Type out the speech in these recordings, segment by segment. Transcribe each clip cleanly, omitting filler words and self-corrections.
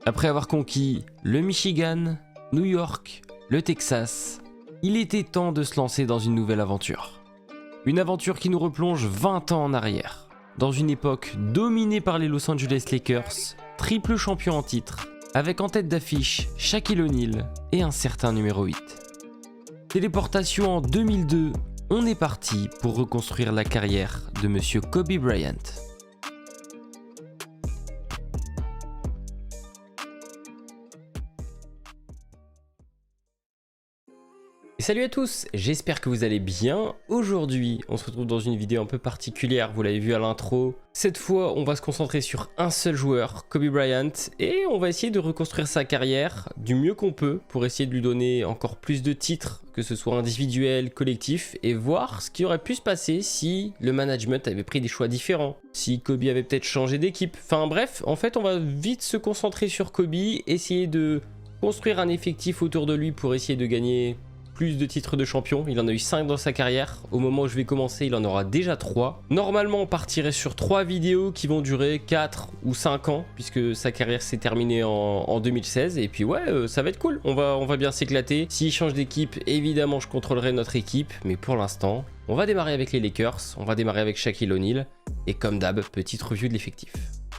Après avoir conquis le Michigan, New York, le Texas, il était temps de se lancer dans une nouvelle aventure. Une aventure qui nous replonge 20 ans en arrière, dans une époque dominée par les Los Angeles Lakers, triple champion en titre, avec en tête d'affiche Shaquille O'Neal et un certain numéro 8. Téléportation en 2002, on est parti pour reconstruire la carrière de Monsieur Kobe Bryant. Salut à tous, j'espère que vous allez bien. Aujourd'hui, on se retrouve dans une vidéo un peu particulière, vous l'avez vu à l'intro. Cette fois, on va se concentrer sur un seul joueur, Kobe Bryant, et on va essayer de reconstruire sa carrière du mieux qu'on peut pour essayer de lui donner encore plus de titres, que ce soit individuel, collectif, et voir ce qui aurait pu se passer si le management avait pris des choix différents, si Kobe avait peut-être changé d'équipe. Enfin bref, en fait, on va vite se concentrer sur Kobe, essayer de construire un effectif autour de lui pour essayer de gagner plus de titres de champion. Il en a eu 5 dans sa carrière. Au moment où je vais commencer, il en aura déjà 3. Normalement, on partirait sur 3 vidéos qui vont durer 4 ou 5 ans, puisque sa carrière s'est terminée en 2016. Et puis ouais, ça va être cool. On va bien s'éclater. S'il change d'équipe, évidemment, je contrôlerai notre équipe. Mais pour l'instant, on va démarrer avec les Lakers. On va démarrer avec Shaquille O'Neal. Et comme d'hab, petite review de l'effectif.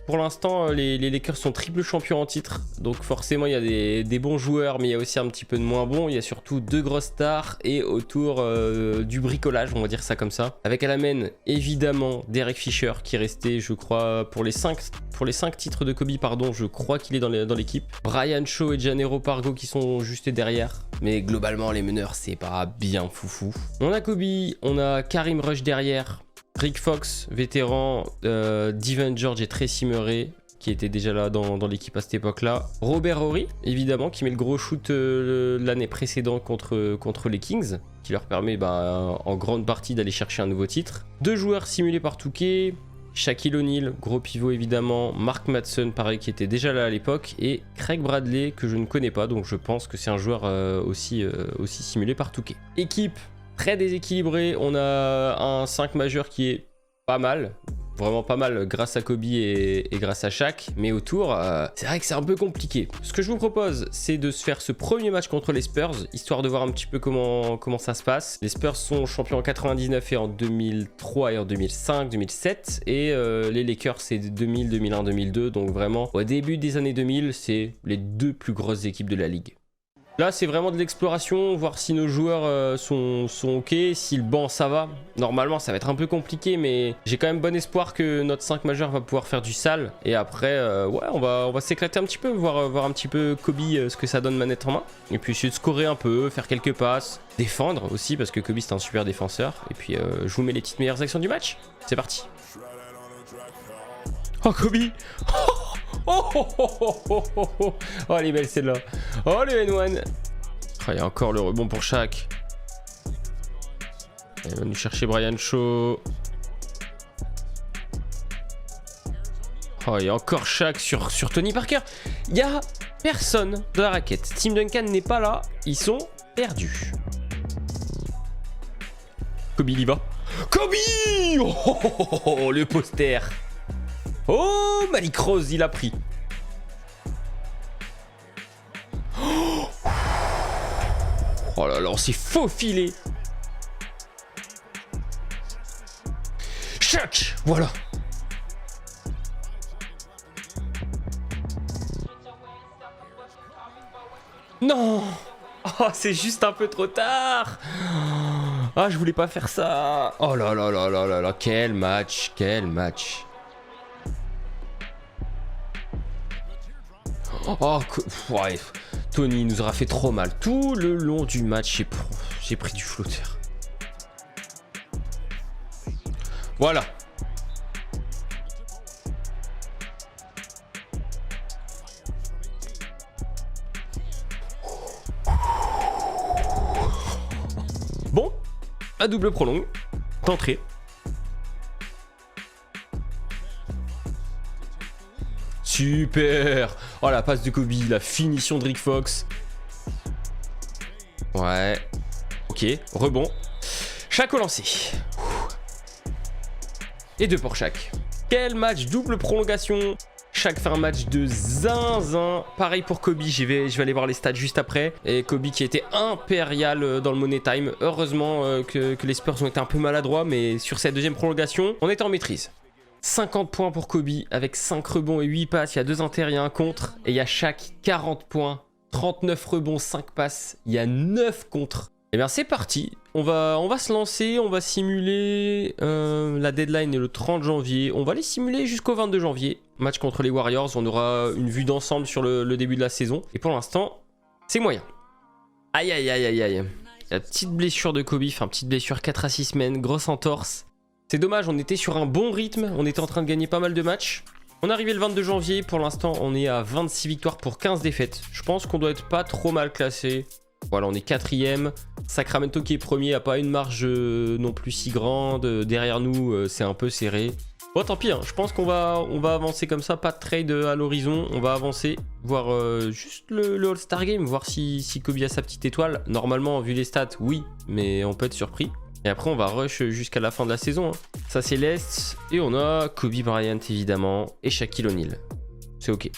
Pour l'instant, les Lakers sont triple champions en titre, donc forcément il y a des bons joueurs, mais il y a aussi un petit peu de moins bons. Il y a surtout 2 grosses stars et autour du bricolage, on va dire ça comme ça. Avec à la main, évidemment, Derek Fisher qui est resté, je crois, pour les 5 titres de Kobe, pardon, je crois qu'il est dans l'équipe. Brian Shaw et Jannero Pargo qui sont juste derrière. Mais globalement, les meneurs, c'est pas bien foufou. On a Kobe, on a Karim Rush derrière. Rick Fox, vétéran, Devin George et Tracy Murray, qui était déjà là dans l'équipe à cette époque-là. Robert Horry, évidemment, qui met le gros shoot l'année précédente contre les Kings, qui leur permet en grande partie d'aller chercher un nouveau titre. 2 joueurs simulés par Touquet, Shaquille O'Neal, gros pivot évidemment, Mark Madsen, pareil, qui était déjà là à l'époque, et Craig Bradley, que je ne connais pas, donc je pense que c'est un joueur aussi simulé par Touquet. Équipe très déséquilibré, on a un 5 majeur qui est pas mal, vraiment pas mal grâce à Kobe et grâce à Shaq, mais autour, c'est vrai que c'est un peu compliqué. Ce que je vous propose, c'est de se faire ce premier match contre les Spurs, histoire de voir un petit peu comment ça se passe. Les Spurs sont champions en 99 et en 2003 et en 2005, 2007, et les Lakers c'est 2000, 2001, 2002, donc vraiment au début des années 2000, c'est les 2 plus grosses équipes de la ligue. Là, c'est vraiment de l'exploration, voir si nos joueurs sont OK, si le banc ça va. Normalement, ça va être un peu compliqué, mais j'ai quand même bon espoir que notre 5 majeur va pouvoir faire du sale. Et après, ouais, on va s'éclater un petit peu, voir un petit peu Kobe ce que ça donne manette en main. Et puis essayer de scorer un peu, faire quelques passes, défendre aussi, parce que Kobe c'est un super défenseur. Et puis, je vous mets les petites meilleures actions du match. C'est parti. Oh, Kobe. Oh, elle est belle celle-là. Oh, le N1. Oh, il y a encore le rebond pour Shaq. Il va nous chercher Brian Shaw. Oh, il y a encore Shaq sur Tony Parker. Il n'y a personne de la raquette. Tim Duncan n'est pas là. Ils sont perdus. Kobe, il y va. Kobe! Oh, le poster. Oh, Malik Rose, il a pris. Oh là là, on s'est faufilé. Shaq, voilà. Non. Oh, c'est juste un peu trop tard. Ah, je voulais pas faire ça. Oh là là là là là là, quel match, quel match. Oh, ouais. Tony nous aura fait trop mal. Tout le long du match, j'ai pris du flotteur. Voilà. Bon, à double prolongue. D'entrée. Super. Oh, la passe de Kobe, la finition de Rick Fox. Ouais. Ok, rebond. Shaq au lancer. Et 2 pour Shaq. Quel match, double prolongation. Shaq fait un match de zinzin. Pareil pour Kobe, je vais aller voir les stats juste après. Et Kobe qui était impérial dans le Money Time. Heureusement que les Spurs ont été un peu maladroits, mais sur cette deuxième prolongation, on était en maîtrise. 50 points pour Kobe avec 5 rebonds et 8 passes. Il y a 2 inters, il y a un contre. Et il y a Shaq, 40 points, 39 rebonds, 5 passes. Il y a 9 contre. Et bien c'est parti. On va se lancer, on va simuler la deadline est le 30 janvier. On va les simuler jusqu'au 22 janvier. Match contre les Warriors, on aura une vue d'ensemble sur le début de la saison. Et pour l'instant, c'est moyen. Aïe aïe aïe aïe aïe. La petite blessure de Kobe, enfin petite blessure 4 à 6 semaines, grosse entorse. C'est dommage, on était sur un bon rythme, on était en train de gagner pas mal de matchs. On est arrivé le 22 janvier, pour l'instant on est à 26 victoires pour 15 défaites. Je pense qu'on doit être pas trop mal classé. Voilà, on est 4ème. Sacramento qui est premier, a pas une marge non plus si grande. Derrière nous, c'est un peu serré. Bon, tant pis, hein. Je pense qu'on va avancer comme ça, pas de trade à l'horizon. On va avancer, voir juste le All-Star Game, voir si Kobe a sa petite étoile. Normalement, vu les stats, oui, mais on peut être surpris. Et après, on va rush jusqu'à la fin de la saison. Hein. Ça, c'est l'Est. Et on a Kobe Bryant, évidemment, et Shaquille O'Neal. C'est OK.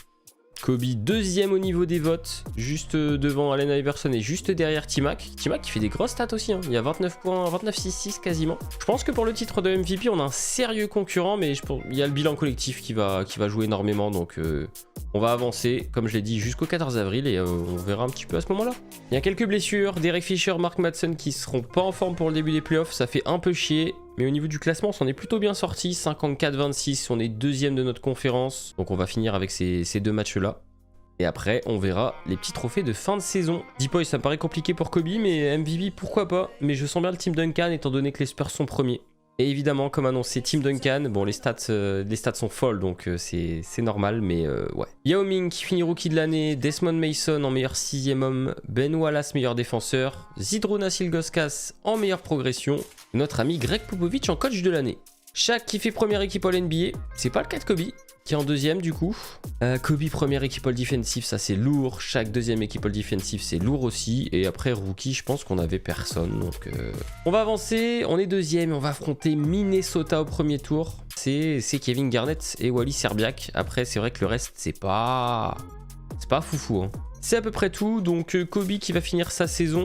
Kobe, deuxième au niveau des votes, juste devant Allen Iverson et juste derrière T-Mac. T-Mac qui fait des grosses stats aussi, hein. Il y a 29 points, 29-6-6 quasiment. Je pense que pour le titre de MVP, on a un sérieux concurrent, mais il y a le bilan collectif qui va jouer énormément. Donc on va avancer, comme je l'ai dit, jusqu'au 14 avril et on verra un petit peu à ce moment-là. Il y a quelques blessures, Derek Fisher, Mark Madsen qui seront pas en forme pour le début des playoffs, ça fait un peu chier. Mais au niveau du classement, on s'en est plutôt bien sorti. 54-26, on est deuxième de notre conférence. Donc on va finir avec ces deux matchs-là. Et après, on verra les petits trophées de fin de saison. Deepoy, ça me paraît compliqué pour Kobe, mais MVP, pourquoi pas. Mais je sens bien le Team Duncan, étant donné que les Spurs sont premiers. Et évidemment, comme annoncé, Team Duncan. Bon, les stats sont folles, donc c'est normal, mais ouais. Yao Ming qui finit rookie de l'année. Desmond Mason en meilleur 6e homme. Ben Wallace, meilleur défenseur. Zydrunas Ilgauskas en meilleure progression. Notre ami Greg Popovich en coach de l'année. Shaq qui fait première équipe All-NBA. C'est pas le cas de Kobe, qui est en deuxième du coup. Kobe première équipe All-Defensive, ça c'est lourd. Shaq deuxième équipe All-Defensive, c'est lourd aussi. Et après rookie, je pense qu'on avait personne. Donc on va avancer, on est deuxième. On va affronter Minnesota au premier tour. C'est Kevin Garnett et Wally Serbiak. Après c'est vrai que le reste c'est pas foufou. Hein. C'est à peu près tout. Donc Kobe qui va finir sa saison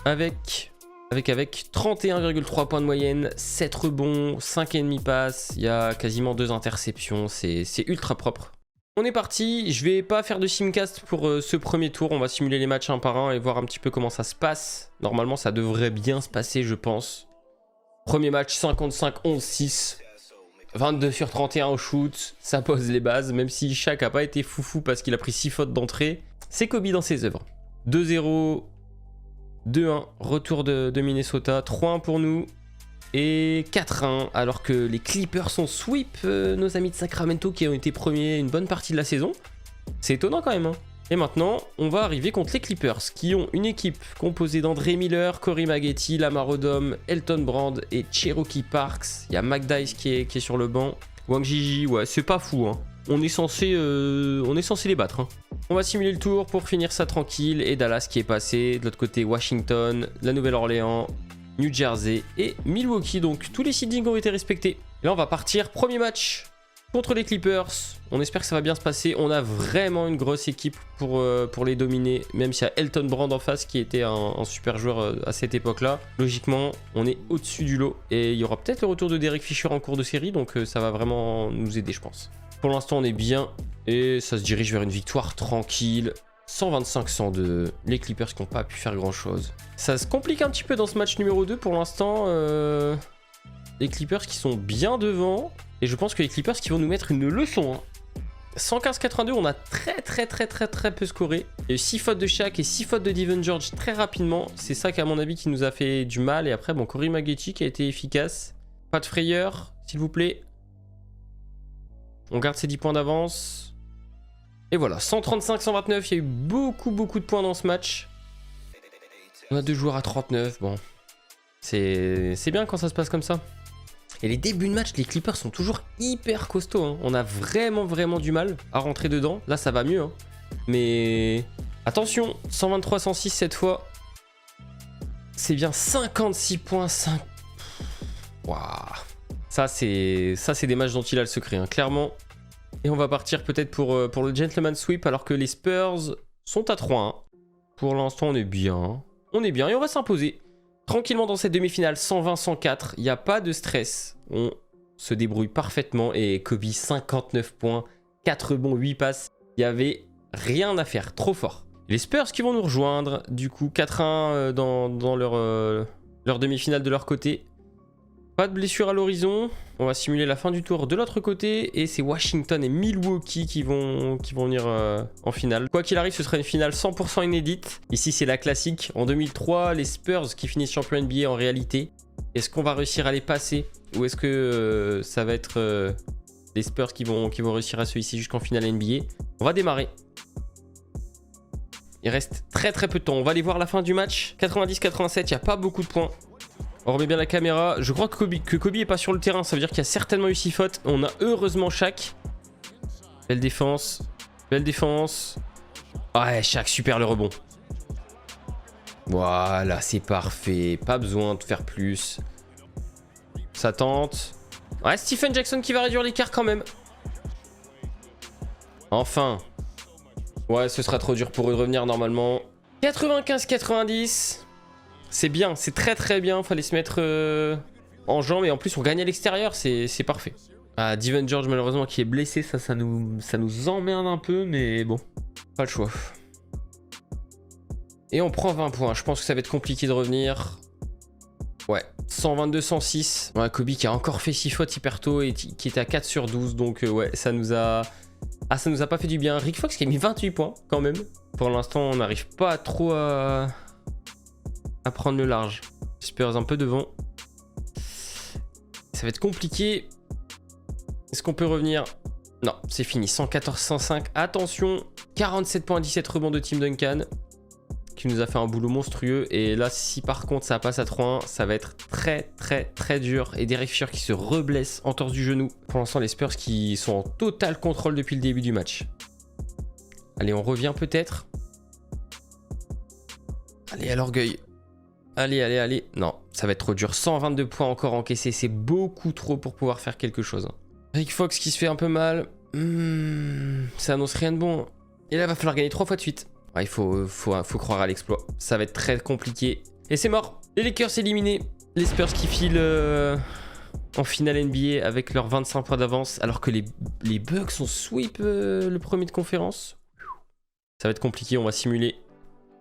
avec 31,3 points de moyenne, 7 rebonds, 5,5 passes, il y a quasiment 2 interceptions, c'est ultra propre. On est parti, je vais pas faire de simcast pour ce premier tour, on va simuler les matchs un par un et voir un petit peu comment ça se passe. Normalement ça devrait bien se passer je pense. Premier match 55-11-6, 22 sur 31 au shoot, ça pose les bases, même si Shaq a pas été foufou parce qu'il a pris 6 fautes d'entrée. C'est Kobe dans ses œuvres. 2-0. 2-1, retour de Minnesota, 3-1 pour nous et 4-1 alors que les Clippers ont sweep nos amis de Sacramento qui ont été premiers une bonne partie de la saison. C'est étonnant quand même. Hein. Et maintenant, on va arriver contre les Clippers qui ont une équipe composée d'André Miller, Corey Maggette, Lamar Odom, Elton Brand et Cherokee Parks. Il y a McDyess qui est sur le banc. Wang Jiji, ouais, c'est pas fou. Hein. On est censé les battre. Hein. On va simuler le tour pour finir ça tranquille. Et Dallas qui est passé. De l'autre côté, Washington, la Nouvelle-Orléans, New Jersey et Milwaukee. Donc tous les seedings ont été respectés. Et là, on va partir. Premier match contre les Clippers. On espère que ça va bien se passer. On a vraiment une grosse équipe pour les dominer. Même s'il y a Elton Brand en face qui était un super joueur à cette époque-là. Logiquement, on est au-dessus du lot. Et il y aura peut-être le retour de Derek Fisher en cours de série. Donc ça va vraiment nous aider, je pense. Pour l'instant, on est bien et ça se dirige vers une victoire tranquille. 125-102. Les Clippers qui n'ont pas pu faire grand-chose. Ça se complique un petit peu dans ce match numéro 2 pour l'instant. Les Clippers qui sont bien devant. Et je pense que les Clippers qui vont nous mettre une leçon. Hein. 115-82, on a très peu scoré. Il y a eu 6 fautes de Shaq et 6 fautes de Devin George très rapidement. C'est ça qu'à mon avis qui nous a fait du mal. Et après, bon, Corey Maggette qui a été efficace. Pas de frayeur, s'il vous plaît. On garde ses 10 points d'avance. Et voilà, 135-129. Il y a eu beaucoup de points dans ce match. On a 2 joueurs à 39. Bon, c'est bien quand ça se passe comme ça. Et les débuts de match, les Clippers sont toujours hyper costauds. Hein. On a vraiment du mal à rentrer dedans. Là, ça va mieux. Hein. Mais attention, 123-106 cette fois. C'est bien 56 points. 5... Waouh. Ça, c'est des matchs dont il a le secret. Hein. Clairement, Et on va partir peut-être pour le gentleman sweep alors que les Spurs sont à 3-1. Pour l'instant, on est bien. On est bien et on va s'imposer. Tranquillement dans cette demi-finale, 120-104. Il n'y a pas de stress. On se débrouille parfaitement. Et Kobe, 59 points, 4 rebonds, 8 passes. Il n'y avait rien à faire. Trop fort. Les Spurs qui vont nous rejoindre. Du coup, 4-1 dans leur demi-finale de leur côté. Pas de blessure à l'horizon. On va simuler la fin du tour de l'autre côté. Et c'est Washington et Milwaukee qui vont venir en finale. Quoi qu'il arrive, ce sera une finale 100% inédite. Ici, c'est la classique. En 2003, les Spurs qui finissent champion NBA en réalité. Est-ce qu'on va réussir à les passer? Ou est-ce que ça va être les Spurs qui vont réussir à se hisser jusqu'en finale NBA? On va démarrer. Il reste très peu de temps. On va aller voir la fin du match. 90-87, il n'y a pas beaucoup de points. On remet bien la caméra. Je crois que Kobe est pas sur le terrain. Ça veut dire qu'il y a certainement eu 6 fautes. On a heureusement Shaq. Belle défense. Belle défense. Ouais, Shaq, super le rebond. Voilà, c'est parfait. Pas besoin de faire plus. Ça tente. Ouais, Stephen Jackson qui va réduire l'écart quand même. Enfin. Ouais, ce sera trop dur pour eux de revenir normalement. 95-90. C'est bien, c'est très bien. Fallait se mettre en jambes et en plus on gagne à l'extérieur, c'est parfait. Ah, Devin George malheureusement qui est blessé, ça nous emmerde un peu, mais bon, pas le choix. Et on prend 20 points, je pense que ça va être compliqué de revenir. Ouais, 122-106. Ouais, Kobe qui a encore fait 6 fautes hyper tôt et qui était à 4 sur 12, donc ouais, ça nous a pas fait du bien. Rick Fox qui a mis 28 points quand même. Pour l'instant, on n'arrive pas trop à prendre le large. Spurs un peu devant. Ça va être compliqué. Est-ce qu'on peut revenir? Non, c'est fini. 114-105. Attention, 47 points, 17 rebonds de Tim Duncan qui nous a fait un boulot monstrueux. Et là, si par contre ça passe à 3-1, ça va être très dur. Et Derek Fisher qui se reblesse en torse du genou. Pour l'instant, les Spurs qui sont en total contrôle depuis le début du match. Allez, on revient peut-être. Allez, à l'orgueil. Allez. Non, ça va être trop dur. 122 points encore encaissés. C'est beaucoup trop pour pouvoir faire quelque chose. Rick Fox qui se fait un peu mal. Ça annonce rien de bon. Et là, il va falloir gagner 3 fois de suite. Ouais, il faut croire à l'exploit. Ça va être très compliqué. Et c'est mort. Les Lakers éliminés. Les Spurs qui filent en finale NBA avec leurs 25 points d'avance. Alors que les Bucks ont sweep le premier de conférence. Ça va être compliqué. On va simuler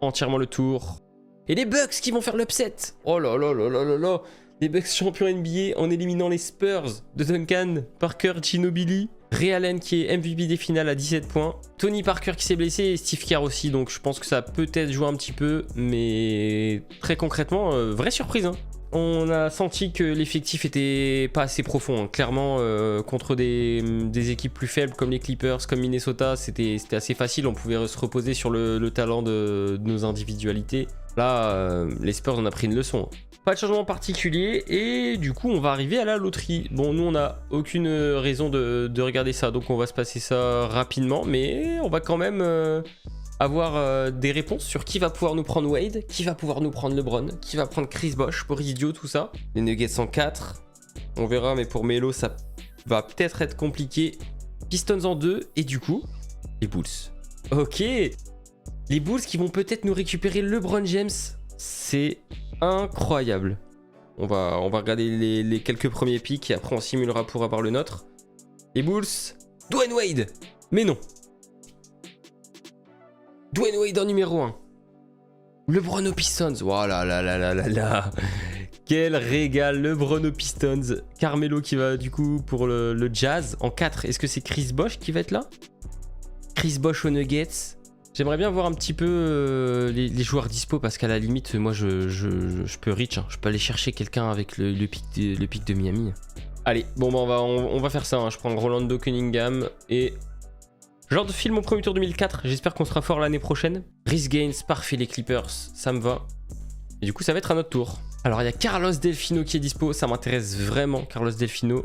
entièrement le tour. Et les Bucks qui vont faire l'upset. Oh là là. Les Bucks champions NBA en éliminant les Spurs de Duncan, Parker, Ginobili. Ray Allen qui est MVP des finales à 17 points. Tony Parker qui s'est blessé et Steve Kerr aussi. Donc je pense que ça a peut-être joué un petit peu. Mais très concrètement, vraie surprise. On a senti que l'effectif était pas assez profond. Clairement, contre des équipes plus faibles comme les Clippers, comme Minnesota, c'était assez facile. On pouvait se reposer sur le talent de nos individualités. Là, les Spurs, on a pris une leçon. Pas de changement particulier et du coup, on va arriver à la loterie. Bon, nous, on n'a aucune raison de regarder ça, donc on va se passer ça rapidement. Mais on va quand même avoir des réponses sur qui va pouvoir nous prendre Wade, qui va pouvoir nous prendre LeBron, qui va prendre Chris Bosh, Boris Dio, tout ça. Les Nuggets en 4. On verra, mais pour Melo, ça va peut-être être compliqué. Pistons en 2 et du coup, les Bulls. Ok. Les Bulls qui vont peut-être nous récupérer LeBron James. C'est incroyable. On va regarder les quelques premiers pics et après on simulera pour avoir le nôtre. Les Bulls. Dwayne Wade. Mais non. Dwayne Wade en numéro 1. LeBron aux Pistons. Voilà, là. Quel régal. LeBron aux Pistons. Carmelo qui va du coup pour le Jazz en 4. Est-ce que c'est Chris Bosh qui va être là? Chris Bosh aux Nuggets. J'aimerais bien voir un petit peu les joueurs dispo parce qu'à la limite, moi je peux reach. Je peux aller chercher quelqu'un avec le pic de Miami. Allez, bon bah on va faire ça. Je prends Rolando Cunningham et je leur file mon premier tour 2004. J'espère qu'on sera fort l'année prochaine. Rhys Gaines, parfait les Clippers, ça me va. Et du coup, ça va être à notre tour. Alors il y a Carlos Delfino qui est dispo, ça m'intéresse vraiment, Carlos Delfino.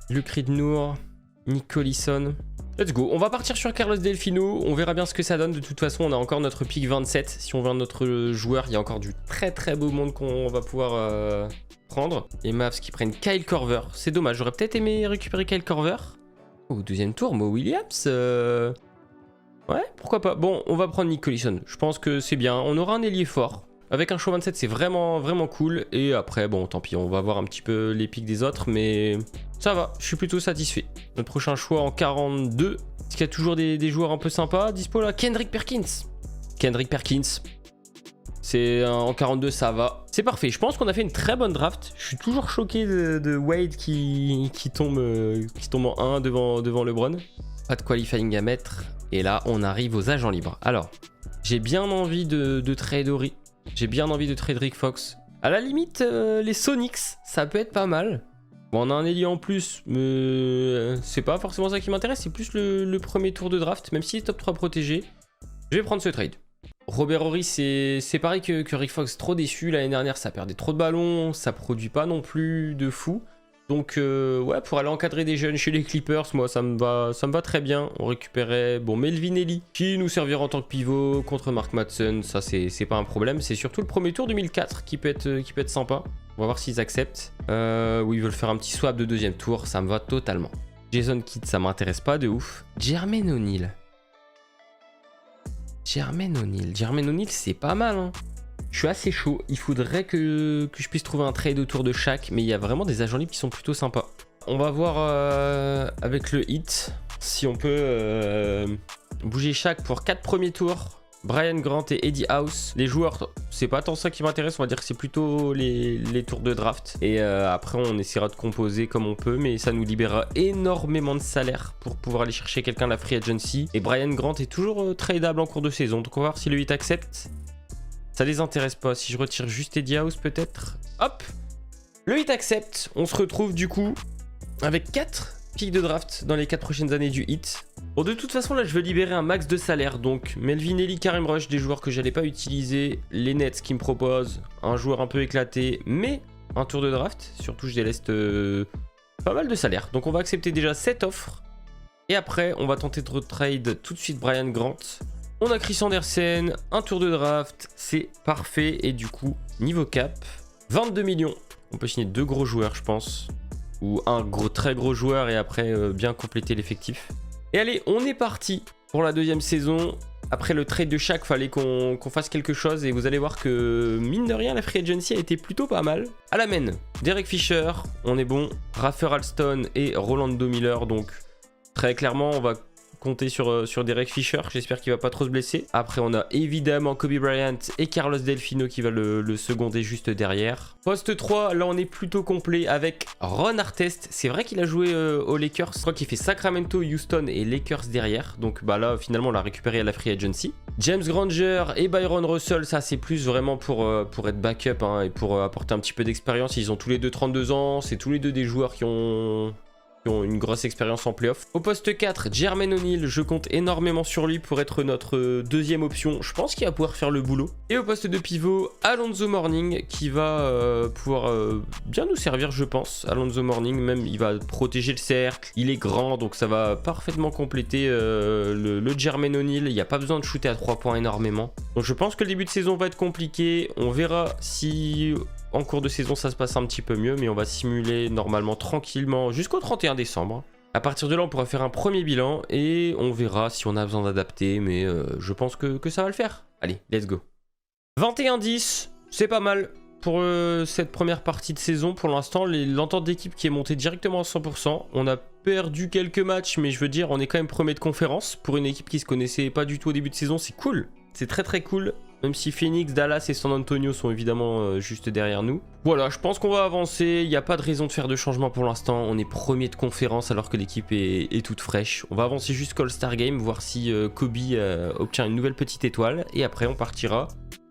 Luc Ridnour, Nick Collison. Let's go, on va partir sur Carlos Delfino, on verra bien ce que ça donne. De toute façon, on a encore notre pick 27. Si on veut notre joueur, il y a encore du très beau monde qu'on va pouvoir prendre. Les Mavs qui prennent Kyle Korver, c'est dommage, j'aurais peut-être aimé récupérer Kyle Korver. Au deuxième tour, Mo Williams. Ouais, pourquoi pas. Bon, on va prendre Nick Collison. Je pense que c'est bien. On aura un ailier fort. Avec un choix 27, c'est vraiment cool. Et après, bon, tant pis, on va voir un petit peu les pics des autres. Mais ça va, je suis plutôt satisfait. Notre prochain choix en 42. Est-ce qu'il y a toujours des joueurs un peu sympas dispo là? Kendrick Perkins. Kendrick Perkins. C'est en 42, ça va. C'est parfait. Je pense qu'on a fait une très bonne draft. Je suis toujours choqué de Wade qui tombe en 1 devant LeBron. Pas de qualifying à mettre. Et là, on arrive aux agents libres. Alors, j'ai bien envie de trade Ori. J'ai bien envie de trade Rick Fox. À la limite, les Sonics, ça peut être pas mal. Bon, on a un ailier en plus, mais c'est pas forcément ça qui m'intéresse. C'est plus le premier tour de draft, même s'il est top 3 protégé. Je vais prendre ce trade. Robert Horry, c'est pareil que Rick Fox, trop déçu. L'année dernière, ça perdait trop de ballons, ça produit pas non plus de fou. Donc, ouais, pour aller encadrer des jeunes chez les Clippers, moi, ça me va très bien. On récupérait, bon, Melvin Ely, qui nous servira en tant que pivot contre Mark Madsen. Ça, c'est pas un problème. C'est surtout le premier tour 2004 qui peut être sympa. On va voir s'ils acceptent. Oui, ils veulent faire un petit swap de deuxième tour. Ça me va totalement. Jason Kidd, ça m'intéresse pas de ouf. Jermaine O'Neal. Jermaine O'Neal, c'est pas mal, hein. Je suis assez chaud. Il faudrait que je puisse trouver un trade autour de Shaq, mais il y a vraiment des agents libres qui sont plutôt sympas. On va voir avec le Heat si on peut bouger Shaq pour 4 premiers tours. Brian Grant et Eddie House. Les joueurs, c'est pas tant ça qui m'intéresse. On va dire que c'est plutôt les tours de draft. Et après, on essaiera de composer comme on peut, mais ça nous libérera énormément de salaire pour pouvoir aller chercher quelqu'un de la free agency. Et Brian Grant est toujours tradable en cours de saison. Donc on va voir si le Heat accepte. Ça les intéresse pas. Si je retire juste Eddie House, peut-être. Hop, le Heat accepte. On se retrouve du coup avec 4 pics de draft dans les 4 prochaines années du Heat. Bon, de toute façon, là, je veux libérer un max de salaire. Donc, Melvin Ely, Karim Rush, des joueurs que j'allais pas utiliser. Les Nets qui me proposent un joueur un peu éclaté, mais un tour de draft. Surtout, je délaisse pas mal de salaire. Donc, on va accepter déjà cette offre. Et après, on va tenter de retrade tout de suite Brian Grant. On a Chris Andersen, un tour de draft, c'est parfait. Et du coup, niveau cap, 22 millions. On peut signer 2 gros joueurs, je pense. Ou un très gros joueur et après bien compléter l'effectif. Et allez, on est parti pour la deuxième saison. Après le trade de Shaq, fallait qu'on fasse quelque chose. Et vous allez voir que, mine de rien, la free agency a été plutôt pas mal. À la main, Derek Fisher, on est bon. Raffer Alston et Rolando Miller. Donc, très clairement, on va compter sur Derek Fisher. J'espère qu'il va pas trop se blesser. Après, on a évidemment Kobe Bryant et Carlos Delfino qui va le seconder juste derrière. Poste 3, là on est plutôt complet avec Ron Artest. C'est vrai qu'il a joué aux Lakers. Je crois qu'il fait Sacramento, Houston et Lakers derrière. Donc bah là finalement on l'a récupéré à la free agency. James Granger et Byron Russell, ça c'est plus vraiment pour être backup hein, et pour apporter un petit peu d'expérience. Ils ont tous les deux 32 ans. C'est tous les deux des joueurs qui ont une grosse expérience en playoff. Au poste 4, Jermaine O'Neal, je compte énormément sur lui pour être notre deuxième option. Je pense qu'il va pouvoir faire le boulot. Et au poste de pivot, Alonzo Mourning qui va pouvoir bien nous servir, je pense. Alonzo Mourning, même, il va protéger le cercle. Il est grand, donc ça va parfaitement compléter le Jermaine O'Neal. Il n'y a pas besoin de shooter à 3 points énormément. Donc je pense que le début de saison va être compliqué. On verra si en cours de saison ça se passe un petit peu mieux, mais on va simuler normalement tranquillement jusqu'au 31 décembre. À partir de là on pourra faire un premier bilan et on verra si on a besoin d'adapter, mais je pense que ça va le faire. Allez, let's go. 21-10, c'est pas mal pour cette première partie de saison. Pour l'instant, l'entente d'équipe qui est montée directement à 100%. On a perdu quelques matchs, mais je veux dire, on est quand même premier de conférence. Pour une équipe qui se connaissait pas du tout au début de saison, c'est cool. C'est très très cool. Même si Phoenix, Dallas et San Antonio sont évidemment juste derrière nous. Voilà, je pense qu'on va avancer. Il n'y a pas de raison de faire de changement pour l'instant. On est premier de conférence alors que l'équipe est toute fraîche. On va avancer jusqu'au All-Star Game, voir si Kobe obtient une nouvelle petite étoile. Et après, on partira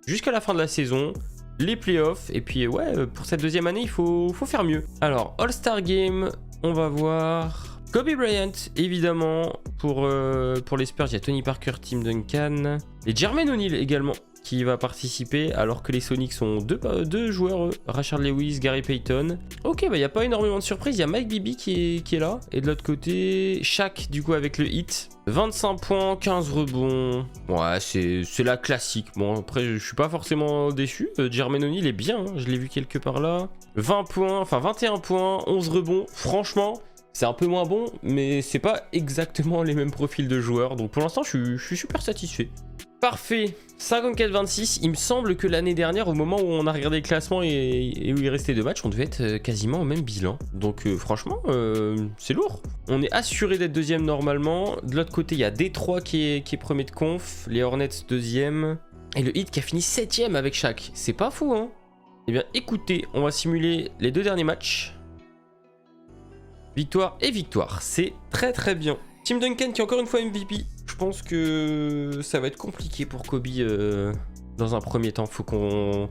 jusqu'à la fin de la saison, les playoffs. Et puis, ouais, pour cette deuxième année, il faut faire mieux. Alors, All-Star Game, on va voir Kobe Bryant, évidemment. Pour les Spurs, il y a Tony Parker, Tim Duncan. Et Jermaine O'Neal également, qui va participer, alors que les Sonics sont deux joueurs, Rashard Lewis, Gary Payton. Ok, bah il n'y a pas énormément de surprises, il y a Mike Bibby qui est là, et de l'autre côté, Shaq du coup avec le Heat. 25 points, 15 rebonds, ouais c'est la classique. Bon après je suis pas forcément déçu, Jermaine O'Neal est bien, hein. Je l'ai vu quelque part là. 20 points, enfin 21 points, 11 rebonds, franchement, C'est un peu moins bon, mais c'est pas exactement les mêmes profils de joueurs. Donc pour l'instant, je suis super satisfait. Parfait. 54-26. Il me semble que l'année dernière, au moment où on a regardé le classement et où il restait 2 matchs, on devait être quasiment au même bilan. Donc franchement, c'est lourd. On est assuré d'être deuxième normalement. De l'autre côté, il y a Détroit qui est premier de conf. Les Hornets deuxième. Et le Heat qui a fini 7ème avec Shaq. C'est pas fou, hein? Eh bien, écoutez, on va simuler les 2 derniers matchs. Victoire et victoire. C'est très très bien. Tim Duncan qui est encore une fois MVP. Je pense que ça va être compliqué pour Kobe dans un premier temps. Faut qu'on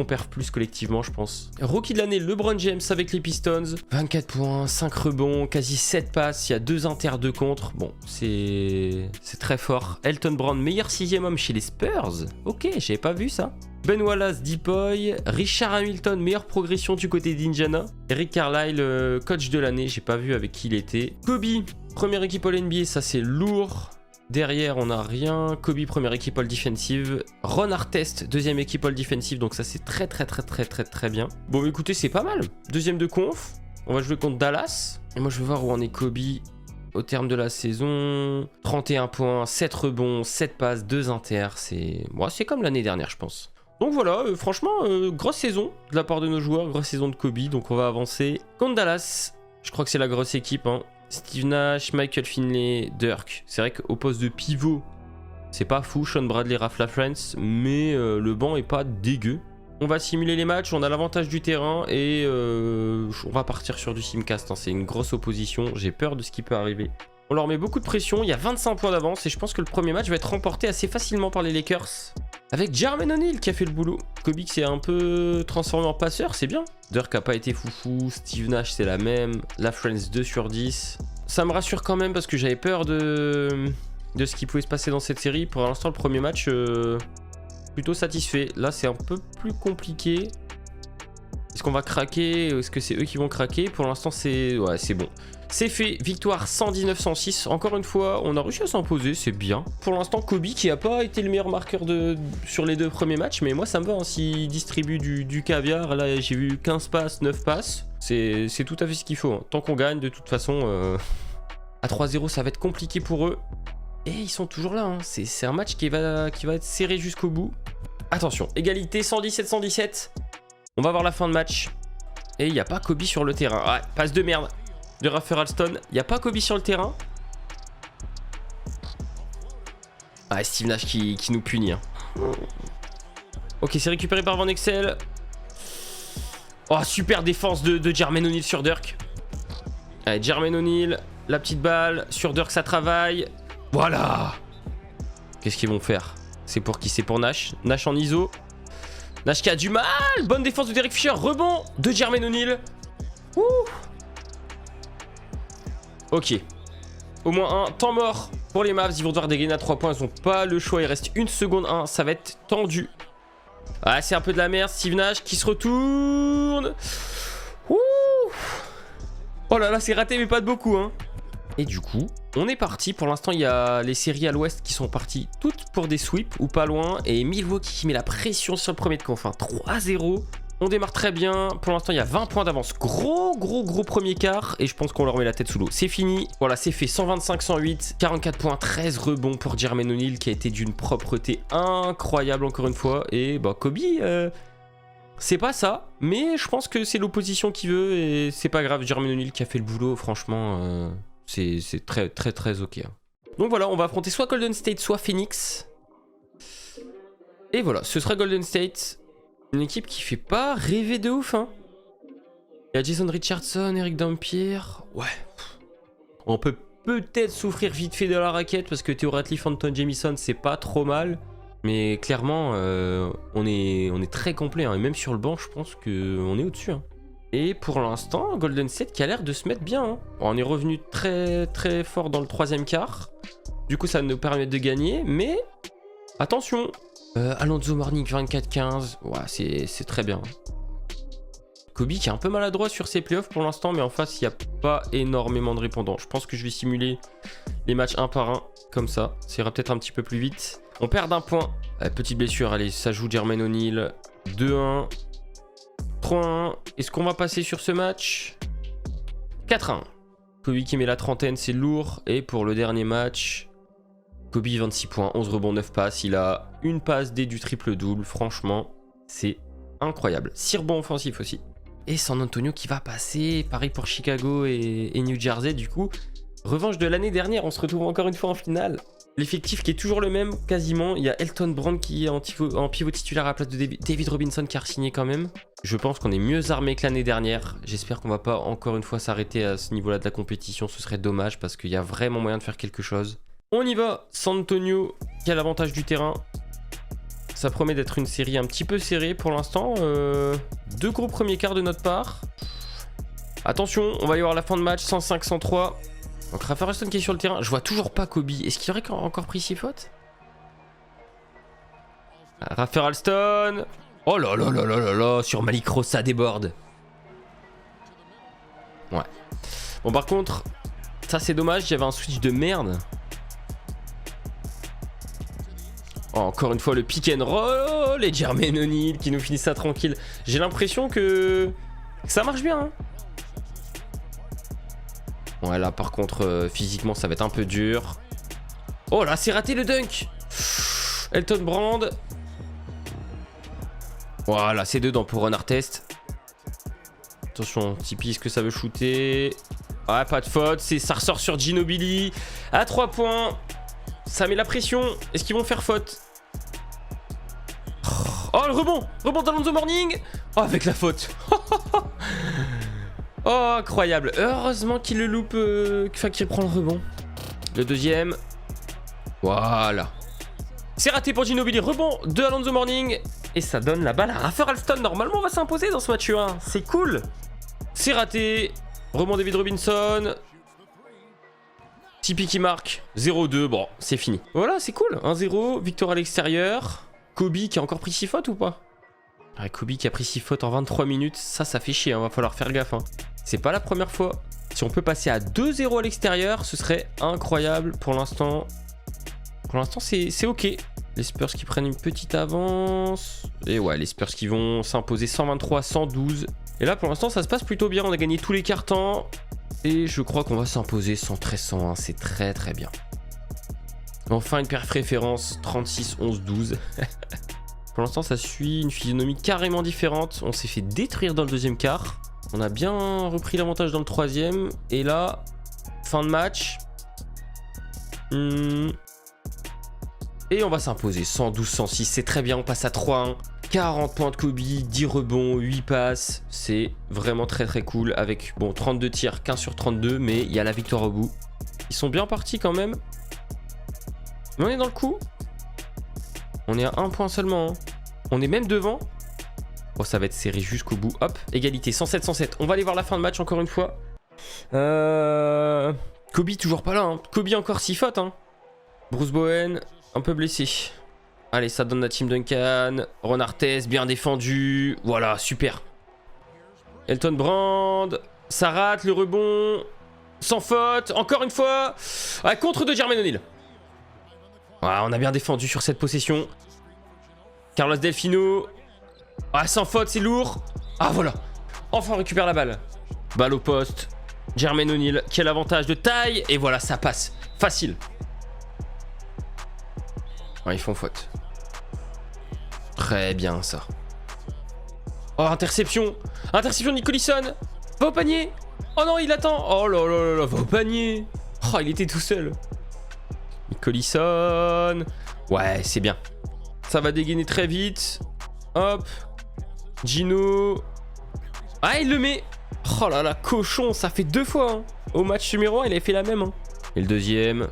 perde plus collectivement, je pense. Rookie de l'année, LeBron James avec les Pistons. 24 points, 5 rebonds, quasi 7 passes. Il y a 2 inters, 2 contre. Bon, c'est très fort. Elton Brand, meilleur 6e homme chez les Spurs. Ok, j'avais pas vu ça. Ben Wallace, Deepoy, Richard Hamilton, meilleure progression du côté d'Indiana. Eric Carlisle, coach de l'année, j'ai pas vu avec qui il était. Kobe, première équipe All-NBA, ça c'est lourd. Derrière, on n'a rien. Kobe, première équipe All-Defensive. Ron Artest, deuxième équipe All-Defensive, donc ça c'est très bien. Bon, écoutez, c'est pas mal. Deuxième de conf, on va jouer contre Dallas. Et moi je veux voir où en est Kobe au terme de la saison. 31 points, 7 rebonds, 7 passes, 2 inters. C'est comme l'année dernière, je pense. Donc voilà, franchement, grosse saison de la part de nos joueurs, grosse saison de Kobe, donc on va avancer. Contre Dallas, je crois que c'est la grosse équipe, hein. Steve Nash, Michael Finley, Dirk. C'est vrai qu'au poste de pivot, c'est pas fou, Sean Bradley, Ralph LaFrance, mais le banc est pas dégueu. On va simuler les matchs, on a l'avantage du terrain et on va partir sur du simcast, hein. C'est une grosse opposition, j'ai peur de ce qui peut arriver. On leur met beaucoup de pression, il y a 25 points d'avance et je pense que le premier match va être remporté assez facilement par les Lakers. Avec Jermaine O'Neal qui a fait le boulot. Kobe qui s'est un peu transformé en passeur, c'est bien. Dirk a pas été foufou, Steve Nash c'est la même, LaFrance 2 sur 10. Ça me rassure quand même parce que j'avais peur de ce qui pouvait se passer dans cette série. Pour l'instant le premier match, plutôt satisfait. Là c'est un peu plus compliqué. Est-ce qu'on va craquer? Est-ce que c'est eux qui vont craquer? Pour l'instant c'est bon. C'est fait, victoire 119-106. Encore une fois, on a réussi à s'imposer, c'est bien. Pour l'instant, Kobe qui n'a pas été le meilleur marqueur sur les 2 premiers matchs, mais moi ça me va, hein, s'il distribue du caviar. Là, j'ai vu 15 passes, 9 passes. C'est tout à fait ce qu'il faut, hein. Tant qu'on gagne, de toute façon, à 3-0, ça va être compliqué pour eux. Et ils sont toujours là, hein. C'est un match qui va être serré jusqu'au bout. Attention, égalité 117-117. On va voir la fin de match. Et il n'y a pas Kobe sur le terrain. Ouais, passe de merde de Rafer Alston. Il n'y a pas Kobe sur le terrain. Ah, Steve Nash qui nous punit, hein. Ok, c'est récupéré par Van Exel. Oh, super défense de Jermaine O'Neal sur Dirk. Allez, Jermaine O'Neal, la petite balle. Sur Dirk, ça travaille. Voilà. Qu'est-ce qu'ils vont faire? C'est pour qui? C'est pour Nash. Nash en ISO. Nash qui a du mal. Bonne défense de Derek Fisher. Rebond de Jermaine O'Neal. Ouh. Ok. Au moins un temps mort pour les Mavs. Ils vont devoir dégainer à 3 points. Ils n'ont pas le choix. Il reste 1 seconde 1. Ça va être tendu. Ah, c'est un peu de la merde. Steve Nash qui se retourne. Ouh. Oh là là, c'est raté, mais pas de beaucoup, hein. Et du coup, on est parti. Pour l'instant, il y a les séries à l'ouest qui sont parties toutes pour des sweeps ou pas loin. Et Milwaukee qui met la pression sur le premier de conf. 3-0. On démarre très bien. Pour l'instant, il y a 20 points d'avance. Gros premier quart. Et je pense qu'on leur met la tête sous l'eau. C'est fini. Voilà, c'est fait. 125-108. 44 points, 13 rebonds pour Jermaine O'Neal qui a été d'une propreté incroyable encore une fois. Et bah, Kobe, c'est pas ça. Mais je pense que c'est l'opposition qui veut. Et c'est pas grave. Jermaine O'Neal qui a fait le boulot. Franchement, c'est très ok. Donc voilà, on va affronter soit Golden State, soit Phoenix. Et voilà, ce sera Golden State. Une équipe qui fait pas rêver de ouf, hein. Il y a Jason Richardson, Eric Dampier. Ouais. On peut peut-être souffrir vite fait de la raquette parce que Theo Ratliff, Anton Jamison, c'est pas trop mal. Mais clairement, on est très complet, hein. Et même sur le banc, je pense qu'on est au-dessus, hein. Et pour l'instant, Golden State qui a l'air de se mettre bien, hein. Bon, on est revenu très fort dans le 3e quart. Du coup, ça va nous permettre de gagner. Mais attention. Alonzo Mourning 24-15. Ouais, c'est très bien. Kobe qui est un peu maladroit sur ses playoffs pour l'instant, mais en face, il n'y a pas énormément de répondants. Je pense que je vais simuler les matchs un par un, comme ça. Ça ira peut-être un petit peu plus vite. On perd d'un point. Petite blessure, allez, ça joue Jermaine O'Neal. 2-1. 3-1. Est-ce qu'on va passer sur ce match? 4-1. Kobe qui met la trentaine, c'est lourd. Et pour le dernier match, Kobe 26 points, 11 rebonds, 9 passes. Il a une passe D du triple-double. Franchement, c'est incroyable. 6 rebonds offensifs aussi. Et San Antonio qui va passer. Pareil pour Chicago et New Jersey du coup. Revanche de l'année dernière, on se retrouve encore une fois en finale. L'effectif qui est toujours le même, quasiment. Il y a Elton Brand qui est en pivot titulaire à la place de David Robinson qui a re-signé quand même. Je pense qu'on est mieux armé que l'année dernière. J'espère qu'on va pas encore une fois s'arrêter à ce niveau-là de la compétition. Ce serait dommage parce qu'il y a vraiment moyen de faire quelque chose. On y va. San Antonio qui a l'avantage du terrain. Ça promet d'être une série un petit peu serrée pour l'instant. 2 gros premiers quarts de notre part. Attention, on va y avoir la fin de match, 105-103. Donc Rafael Alston qui est sur le terrain. Je vois toujours pas Kobe. Est-ce qu'il aurait encore pris 6 fautes? Rafael Alston. Oh là là là là là là. Sur Malik Rose, ça déborde. Ouais. Bon par contre, ça c'est dommage. J'avais un switch de merde. Oh, encore une fois le pick and roll. Et Jermaine O'Neal qui nous finit ça tranquille. J'ai l'impression que ça marche bien hein. Ouais là par contre physiquement ça va être un peu dur. Oh là c'est raté le dunk. Elton Brand. Voilà c'est dedans pour Ron Artest. Attention Tipeee, est-ce que ça veut shooter? Ouais pas de faute, ça ressort sur Ginobili. À 3 points. Ça met la pression. Est-ce qu'ils vont faire faute? Oh le rebond d'Alonzo Mourning. Oh avec la faute. Oh incroyable. Heureusement qu'il le loupe, enfin qu'il prend le rebond. Le deuxième. Voilà. C'est raté pour Ginobili. Rebond de Alonzo Mourning. Et ça donne la balle à Rafael Alston. Normalement on va s'imposer dans ce match 1. C'est cool. C'est raté. Rebond David Robinson. Tipeee qui marque. 0-2. Bon c'est fini. Voilà c'est cool. 1-0. Victoire à l'extérieur. Kobe qui a encore pris 6 fautes ou pas? Ouais, Kobe qui a pris 6 fautes en 23 minutes. Ça fait chier. Hein. Va falloir faire gaffe. Hein. C'est pas la première fois. Si on peut passer à 2-0 à l'extérieur, ce serait incroyable. Pour l'instant, c'est ok. Les Spurs qui prennent une petite avance. Et ouais, les Spurs qui vont s'imposer 123-112. Et là, pour l'instant, ça se passe plutôt bien. On a gagné tous les cartons. Et je crois qu'on va s'imposer 113-101. C'est très très bien. Enfin, une perf référence 36-11-12. Pour l'instant, ça suit une physionomie carrément différente. On s'est fait détruire dans le deuxième quart. On a bien repris l'avantage dans le troisième. Et là, fin de match. Et on va s'imposer 112-106. C'est très bien, on passe à 3-1. 40 points de Kobe, 10 rebonds, 8 passes. C'est vraiment très très cool. Avec, bon, 32 tirs, 15 sur 32. Mais il y a la victoire au bout. Ils sont bien partis quand même. Mais on est dans le coup. On est à 1 point seulement. Hein. On est même devant. Oh, ça va être serré jusqu'au bout. Hop, égalité, 107-107. On va aller voir la fin de match encore une fois. Kobe toujours pas là. Hein. Kobe encore 6 fautes. Hein. Bruce Bowen, un peu blessé. Allez, ça donne la team Duncan. Ron Artest, bien défendu. Voilà, super. Elton Brand. Ça rate le rebond. Sans faute. Encore une fois. Ah, contre de Jermaine O'Neal. Ah, on a bien défendu sur cette possession. Carlos Delfino. Ah, sans faute, c'est lourd. Ah, voilà. Enfin, on récupère la balle. Balle au poste. Jermaine O'Neal qui a l'avantage de taille. Et voilà, ça passe. Facile. Ah, ils font faute. Très bien, ça. Oh, interception. Interception de Nick Collison. Va au panier. Oh non, il attend. Oh là là là là, va au panier. Oh, il était tout seul. Nick Collison. Ouais, c'est bien. Ça va dégainer très vite. Hop. Gino. Ah, il le met. Oh là là, cochon, ça fait 2 fois. Hein. Au match numéro 1, il avait fait la même. Hein. Et le deuxième.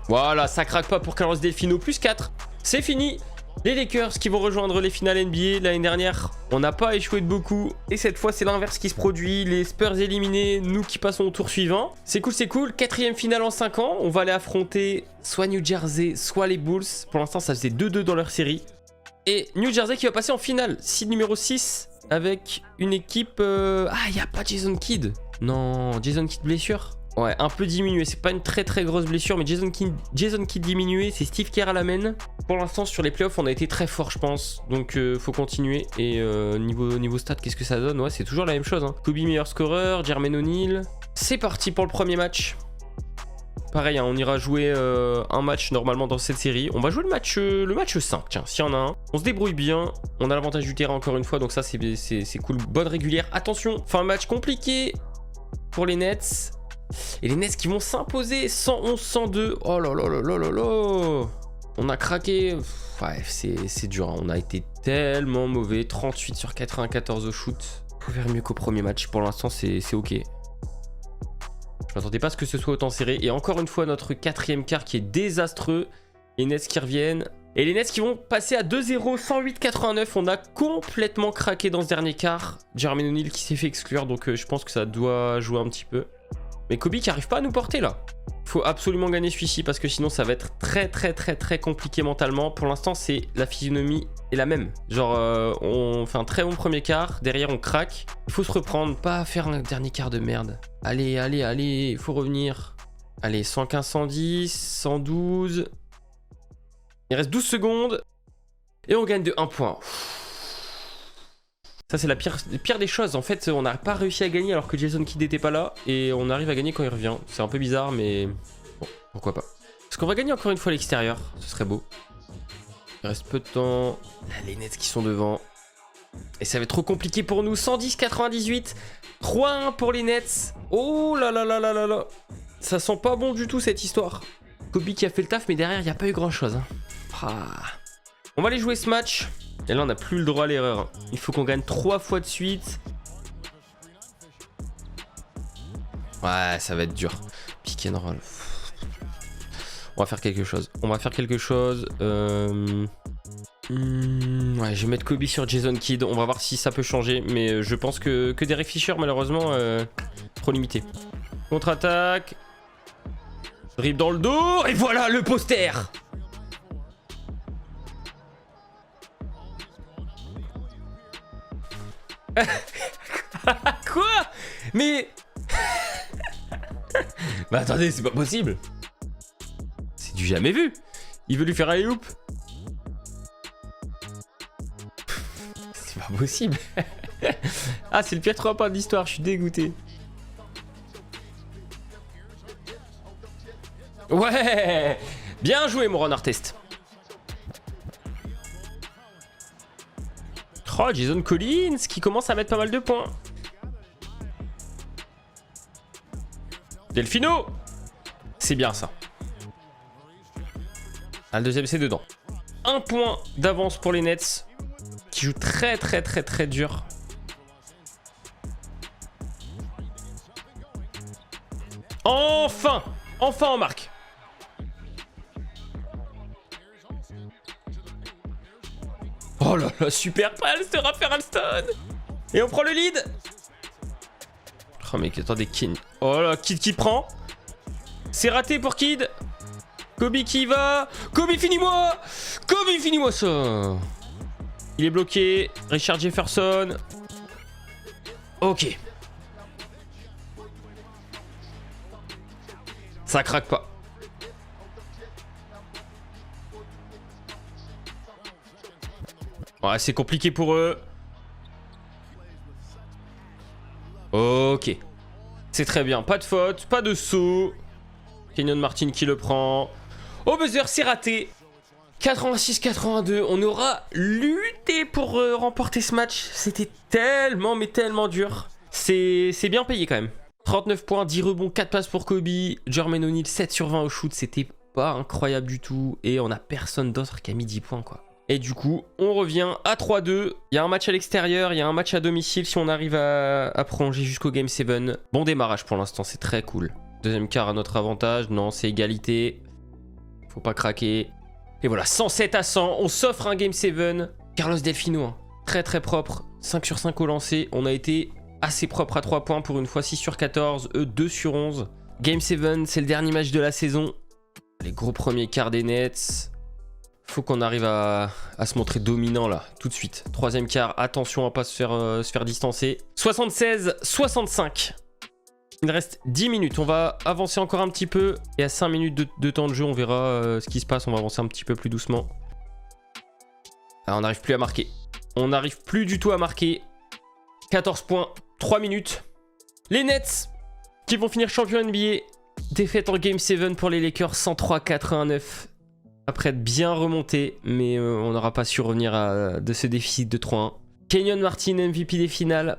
Voilà, ça craque pas pour Carlos Delfino. Plus 4. C'est fini. Les Lakers qui vont rejoindre les finales NBA. L'année dernière, on n'a pas échoué de beaucoup. Et cette fois, c'est l'inverse qui se produit. Les Spurs éliminés, nous qui passons au tour suivant. C'est cool, c'est cool. 4e finale en 5 ans. On va aller affronter soit New Jersey, soit les Bulls. Pour l'instant, ça faisait 2-2 dans leur série. Et New Jersey qui va passer en finale. Seed numéro 6 avec une équipe... Ah, il n'y a pas Jason Kidd. Non, Jason Kidd blessure. Ouais, un peu diminué. C'est pas une très très grosse blessure, mais Jason Kidd diminué. C'est Steve Kerr à la main. Pour l'instant, sur les playoffs, on a été très fort, je pense. Donc, faut continuer. Et niveau stats, qu'est-ce que ça donne? Ouais, c'est toujours la même chose. Hein. Kobe, meilleur scoreur. Jermaine O'Neal. C'est parti pour le premier match. Pareil, hein, on ira jouer un match normalement dans cette série. On va jouer le match 5, tiens, s'il y en a un. On se débrouille bien. On a l'avantage du terrain encore une fois, donc ça c'est cool. Bonne régulière. Attention, fin match compliqué pour les Nets. Et les Nets qui vont s'imposer 111-102. Oh là là là là là là. On a craqué. Ouais, c'est dur, hein. On a été tellement mauvais. 38 sur 94 au shoot. Faut faire mieux qu'au premier match. Pour l'instant, c'est ok. Je m'attendais pas à ce que ce soit autant serré. Et encore une fois, notre quatrième quart qui est désastreux. Les Nets qui reviennent. Et les Nets qui vont passer à 2-0, 108-89. On a complètement craqué dans ce dernier quart. Jermaine O'Neal qui s'est fait exclure. Donc je pense que ça doit jouer un petit peu. Mais Kobe qui arrive pas à nous porter là. Faut absolument gagner celui-ci parce que sinon ça va être très compliqué mentalement. Pour l'instant, c'est la physionomie est la même. Genre, on fait un très bon premier quart. Derrière, on craque. Il faut se reprendre, pas faire un dernier quart de merde. Allez, allez, allez, il faut revenir. Allez, 115, 110, 112. Il reste 12 secondes. Et on gagne de 1 point. Ça, c'est la pire des choses. En fait, on n'a pas réussi à gagner alors que Jason Kidd n'était pas là. Et on arrive à gagner quand il revient. C'est un peu bizarre, mais bon, pourquoi pas. Est-ce qu'on va gagner encore une fois à l'extérieur? Ce serait beau. Il reste peu de temps. Là, les Nets qui sont devant. Et ça va être trop compliqué pour nous. 110-98. 3-1 pour les Nets. Oh là là là là là là. Ça sent pas bon du tout cette histoire. Kobe qui a fait le taf, mais derrière, il n'y a pas eu grand-chose. Hein. Ah. On va aller jouer ce match. Et là, on n'a plus le droit à l'erreur. Il faut qu'on gagne 3 fois de suite. Ouais, ça va être dur. Pick and roll. On va faire quelque chose. On va faire quelque chose. Ouais, je vais mettre Kobe sur Jason Kidd. On va voir si ça peut changer. Mais je pense que Derek Fisher, malheureusement, trop limité. Contre-attaque. Dribble dans le dos. Et voilà le poster. Quoi? Mais... bah attendez, c'est pas possible. C'est du jamais vu. Il veut lui faire un hoop. C'est pas possible. Ah, c'est le pire 3 points de l'histoire, je suis dégoûté. Ouais. Bien joué, mon Ron Artest. Oh, Jason Collins qui commence à mettre pas mal de points. Delfino. C'est bien ça. Ah, le deuxième c'est dedans. 1 point d'avance pour les Nets. Qui jouent très dur. Enfin. Enfin on marque. Oh là là, super passe de Raphaël Alston. Et on prend le lead. Oh mec, attendez, Kidd. Oh là, Kidd qui prend. C'est raté pour Kidd. Kobe qui y va. Kobe, finis-moi. Kobe, finis-moi ça. Il est bloqué. Richard Jefferson. Ok. Ça craque pas. Ouais, c'est compliqué pour eux. Ok. C'est très bien. Pas de faute, pas de saut. Kenyon Martin qui le prend. Au buzzer, c'est raté. 86-82. On aura lutté pour remporter ce match. C'était tellement, mais tellement dur. C'est bien payé quand même. 39 points, 10 rebonds, 4 passes pour Kobe. Jermaine O'Neal, 7 sur 20 au shoot. C'était pas incroyable du tout. Et on a personne d'autre qui a mis 10 points, quoi. Et du coup, on revient à 3-2. Il y a un match à l'extérieur, il y a un match à domicile si on arrive à prolonger jusqu'au Game 7. Bon démarrage pour l'instant, c'est très cool. Deuxième quart à notre avantage. Non, c'est égalité. Faut pas craquer. Et voilà, 107-100. On s'offre un Game 7. Carlos Delfino, hein. Très propre. 5 sur 5 au lancer. On a été assez propre à 3 points pour une fois. 6 sur 14. Eux, 2 sur 11. Game 7, c'est le dernier match de la saison. Les gros premiers quarts des Nets. Faut qu'on arrive à se montrer dominant là, tout de suite. Troisième quart, attention à pas se faire distancer. 76-65. Il reste 10 minutes, on va avancer encore un petit peu. Et à 5 minutes de temps de jeu, on verra ce qui se passe. On va avancer un petit peu plus doucement. Ah, on n'arrive plus à marquer. On n'arrive plus du tout à marquer. 14 points, 3 minutes. Les Nets qui vont finir champion NBA. Défaite en Game 7 pour les Lakers, 103-89. Après être bien remonté, mais on n'aura pas su revenir de ce déficit de 3-1. Kenyon Martin, MVP des finales.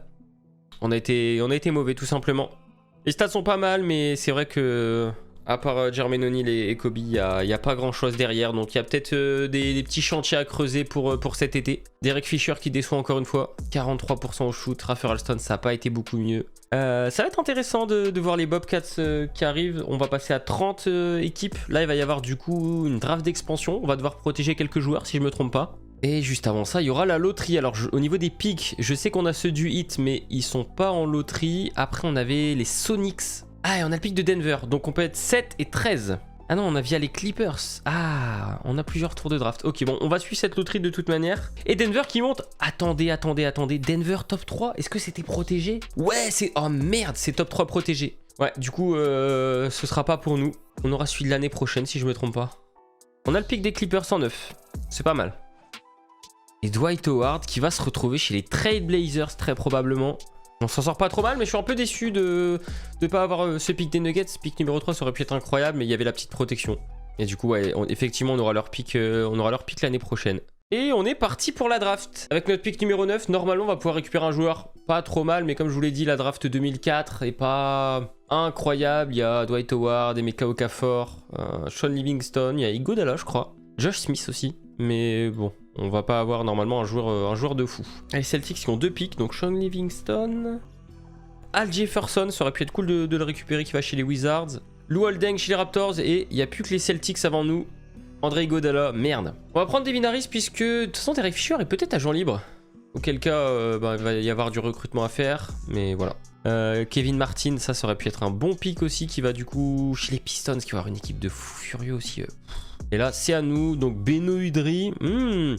On a été mauvais tout simplement. Les stats sont pas mal, mais c'est vrai que à part Jermaine O'Neal et Kobe, il n'y a pas grand chose derrière. Donc il y a peut-être des petits chantiers à creuser pour cet été. Derek Fisher qui déçoit encore une fois. 43% au shoot. Rafer Alston, ça n'a pas été beaucoup mieux. Ça va être intéressant de voir les Bobcats qui arrivent. On va passer à 30 équipes. Là, il va y avoir du coup une draft d'expansion. On va devoir protéger quelques joueurs si je me trompe pas. Et juste avant ça, il y aura la loterie. Alors au niveau des picks, je sais qu'on a ceux du Heat, mais ils sont pas en loterie. Après, on avait les Sonics. Ah, et on a le pick de Denver. Donc on peut être 7 et 13. Ah non, on a via les Clippers. Ah, on a plusieurs tours de draft. Ok, bon, on va suivre cette loterie de toute manière. Et Denver qui monte. Attendez. Denver top 3. Est-ce que c'était protégé? Ouais, c'est... Oh merde, c'est top 3 protégé. Ouais, du coup, ce sera pas pour nous. On aura celui de l'année prochaine, si je me trompe pas. On a le pick des Clippers en 9. C'est pas mal. Et Dwight Howard qui va se retrouver chez les Trail Blazers très probablement. On s'en sort pas trop mal, mais je suis un peu déçu de ne pas avoir ce pick des Nuggets. Pick numéro 3, ça aurait pu être incroyable, mais il y avait la petite protection. Et du coup, ouais, effectivement, on aura leur pick l'année prochaine. Et on est parti pour la draft. Avec notre pick numéro 9, normalement, on va pouvoir récupérer un joueur pas trop mal, mais comme je vous l'ai dit, la draft 2004 est pas incroyable. Il y a Dwight Howard, Emeka Okafor, Sean Livingston, il y a Iguodala, je crois. Josh Smith aussi, mais bon. On va pas avoir normalement un joueur de fou. Les Celtics qui ont 2 picks, donc Sean Livingston. Al Jefferson, ça aurait pu être cool de le récupérer qui va chez les Wizards. Lou Holding chez les Raptors et il n'y a plus que les Celtics avant nous. André Iguodala, merde. On va prendre Devin Harris puisque de toute façon Derek Fisher est peut-être agent libre. Auquel cas, il va y avoir du recrutement à faire, mais voilà. Kevin Martin, ça aurait pu être un bon pick aussi qui va du coup chez les Pistons qui va avoir une équipe de fous furieux aussi. Et là, c'est à nous. Donc, Beno Udrih. Il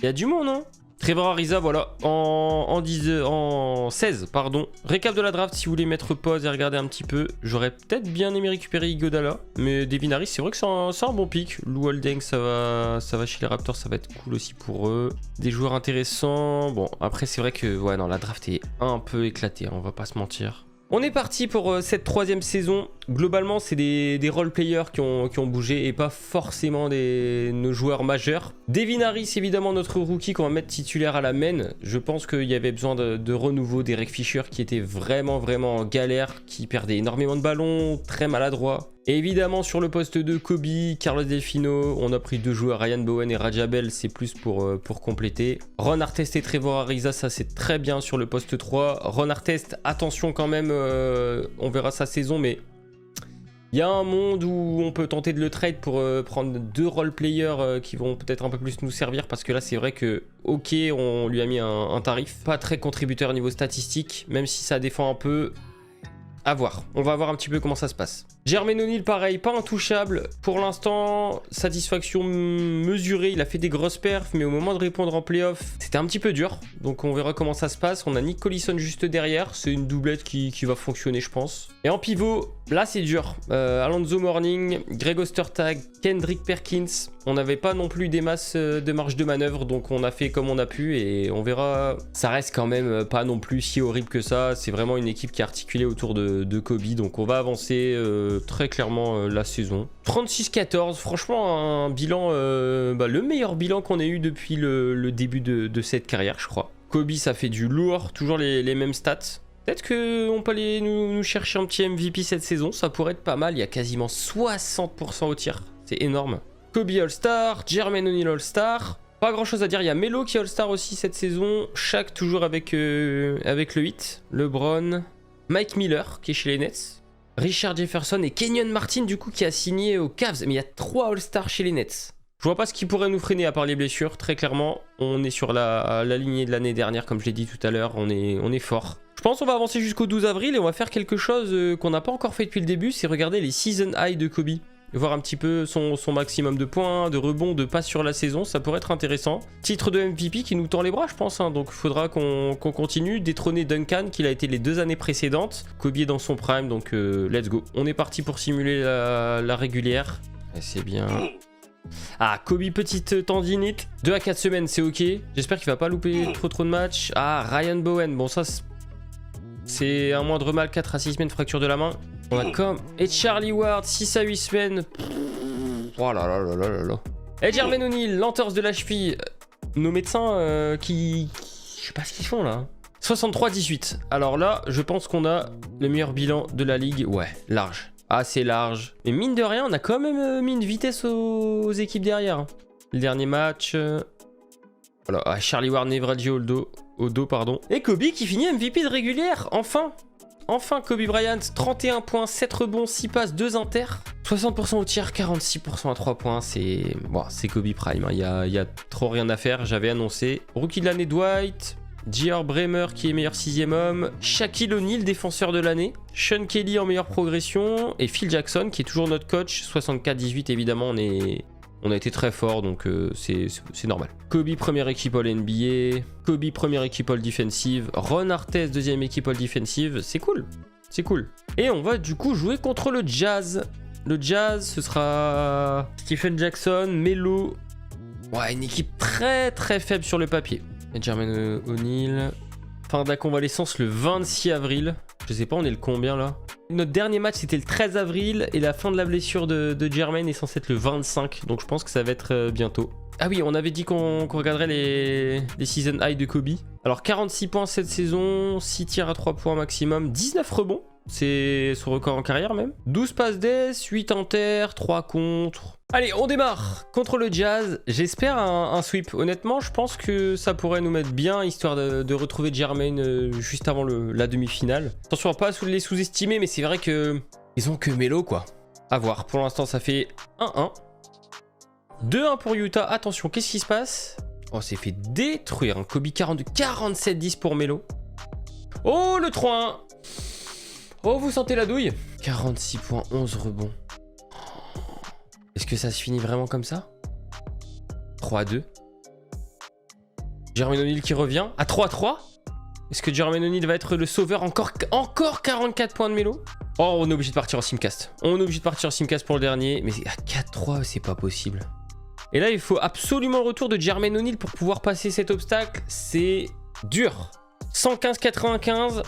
y a du monde, hein. Trevor Ariza, voilà. En 16, pardon. Récap de la draft, si vous voulez mettre pause et regarder un petit peu. J'aurais peut-être bien aimé récupérer Iguodala. Mais Devin Harris, c'est vrai que c'est un bon pick. Lou Holding, ça va chez les Raptors. Ça va être cool aussi pour eux. Des joueurs intéressants. Bon, après, c'est vrai que ouais, non, la draft est un peu éclatée. Hein, on va pas se mentir. On est parti pour cette 3e saison. Globalement, c'est des role-players qui ont bougé et pas forcément nos joueurs majeurs. Devin Harris, évidemment, notre rookie qu'on va mettre titulaire à la main. Je pense qu'il y avait besoin de renouveau. Derek Fisher qui était vraiment en galère, qui perdait énormément de ballons, très maladroit. Et évidemment, sur le poste 2, Kobe, Carlos Delfino, on a pris 2 joueurs, Ryan Bowen et Raja Bell, c'est plus pour compléter. Ron Artest et Trevor Ariza, ça c'est très bien sur le poste 3. Ron Artest, attention quand même, on verra sa saison, mais il y a un monde où on peut tenter de le trade pour prendre 2 role-players qui vont peut-être un peu plus nous servir, parce que là c'est vrai que, ok, on lui a mis un tarif pas très contributeur au niveau statistique, même si ça défend un peu. À voir, on va voir un petit peu comment ça se passe. Jermaine O'Neal, pareil, pas intouchable. Pour l'instant, satisfaction mesurée. Il a fait des grosses perfs, mais au moment de répondre en playoff, c'était un petit peu dur. Donc on verra comment ça se passe. On a Nick Collison juste derrière. C'est une doublette qui va fonctionner, je pense. Et en pivot, là c'est dur. Alonzo Mourning, Greg Ostertag, Kendrick Perkins. On n'avait pas non plus des masses de marge de manœuvre, donc on a fait comme on a pu et on verra. Ça reste quand même pas non plus si horrible que ça. C'est vraiment une équipe qui est articulée autour de Kobe, donc on va avancer très clairement la saison. 36-14, franchement un bilan, le meilleur bilan qu'on ait eu depuis le début de cette carrière, je crois. Kobe, ça fait du lourd, toujours les mêmes stats. Peut-être qu'on peut aller nous chercher un petit MVP cette saison, ça pourrait être pas mal. Il y a quasiment 60% au tir, c'est énorme. Kobe All-Star, Jermaine O'Neal All-Star. Pas grand chose à dire, il y a Melo qui est All-Star aussi cette saison. Shaq toujours avec le 8. LeBron. Mike Miller qui est chez les Nets. Richard Jefferson et Kenyon Martin du coup qui a signé aux Cavs. Mais il y a 3 All-Stars chez les Nets. Je vois pas ce qui pourrait nous freiner à part les blessures. Très clairement, on est sur la lignée de l'année dernière comme je l'ai dit tout à l'heure. On est fort. Je pense qu'on va avancer jusqu'au 12 avril et on va faire quelque chose qu'on n'a pas encore fait depuis le début. C'est regarder les season high de Kobe. Voir un petit peu son maximum de points, de rebonds, de passes sur la saison, ça pourrait être intéressant. Titre de MVP qui nous tend les bras, je pense, hein, donc il faudra qu'on continue. Détrôner Duncan, qu'il a été les 2 années précédentes. Kobe est dans son prime, donc let's go. On est parti pour simuler la régulière. C'est bien. Ah, Kobe, petite tendinite. 2 à 4 semaines, c'est ok. J'espère qu'il va pas louper trop de matchs. Ah, Ryan Bowen, bon ça, c'est un moindre mal, 4 à 6 semaines, fracture de la main. On a comme... Et Charlie Ward, 6 à 8 semaines. Oh là là là là là là. Et Jermaine O'Neal, lenteur de la cheville. Nos médecins qui... Je sais pas ce qu'ils font là. 63-18. Alors là, je pense qu'on a le meilleur bilan de la ligue. Ouais, large. Assez large. Mais mine de rien, on a quand même mis une vitesse aux équipes derrière. Le dernier match... Voilà, ah, Charlie Ward, névralgie au dos, pardon. Et Kobe qui finit MVP de régulière, enfin. Enfin Kobe Bryant, 31 points, 7 rebonds, 6 passes, 2 inters. 60% au tir, 46% à 3 points, c'est bon, c'est Kobe Prime, il y a trop rien à faire, j'avais annoncé. Rookie de l'année Dwight, J.R. Bremer qui est meilleur 6e homme, Shaquille O'Neal, défenseur de l'année, Sean Kelly en meilleure progression, et Phil Jackson qui est toujours notre coach, 64-18 évidemment, on a été très fort, donc c'est normal. Kobe, première équipe All NBA. Kobe, première équipe All Defensive. Ron Artest, deuxième équipe All Defensive. C'est cool. C'est cool. Et on va du coup jouer contre le Jazz. Le Jazz, ce sera Stephen Jackson, Melo. Ouais, une équipe très très faible sur le papier. Et Jermaine O'Neal. Fin de la convalescence le 26 avril. Je sais pas, on est le combien là? Notre dernier match c'était le 13 avril et la fin de la blessure de Jermaine est censée être le 25. Donc je pense que ça va être bientôt. Ah oui, on avait dit qu'on regarderait les season high de Kobe. Alors 46 points cette saison, 6 tirs à 3 points maximum, 19 rebonds. C'est son record en carrière même. 12 passes d'ess, 8 inter, 3 contre. Allez, on démarre contre le Jazz. J'espère un sweep. Honnêtement, je pense que ça pourrait nous mettre bien, histoire de retrouver Jermaine juste avant la demi-finale. Attention à pas les sous-estimer, mais c'est vrai que ils ont que Melo, quoi. À voir. Pour l'instant, ça fait 1-1. 2-1 pour Utah. Attention, qu'est-ce qui se passe? Oh, c'est fait détruire. Hein. Kobe 42, 47-10 pour Melo. Oh, le 3-1. Oh, vous sentez la douille? 46 points, 11 rebonds. Est-ce que ça se finit vraiment comme ça? 3-2. Jermaine O'Neal qui revient à 3-3. Est-ce que Jermaine O'Neal va être le sauveur? Encore 44 points de Melo. Oh, on est obligé de partir en simcast. On est obligé de partir en simcast pour le dernier. Mais à 4-3, c'est pas possible. Et là, il faut absolument le retour de Jermaine O'Neal pour pouvoir passer cet obstacle. C'est dur. 115-95.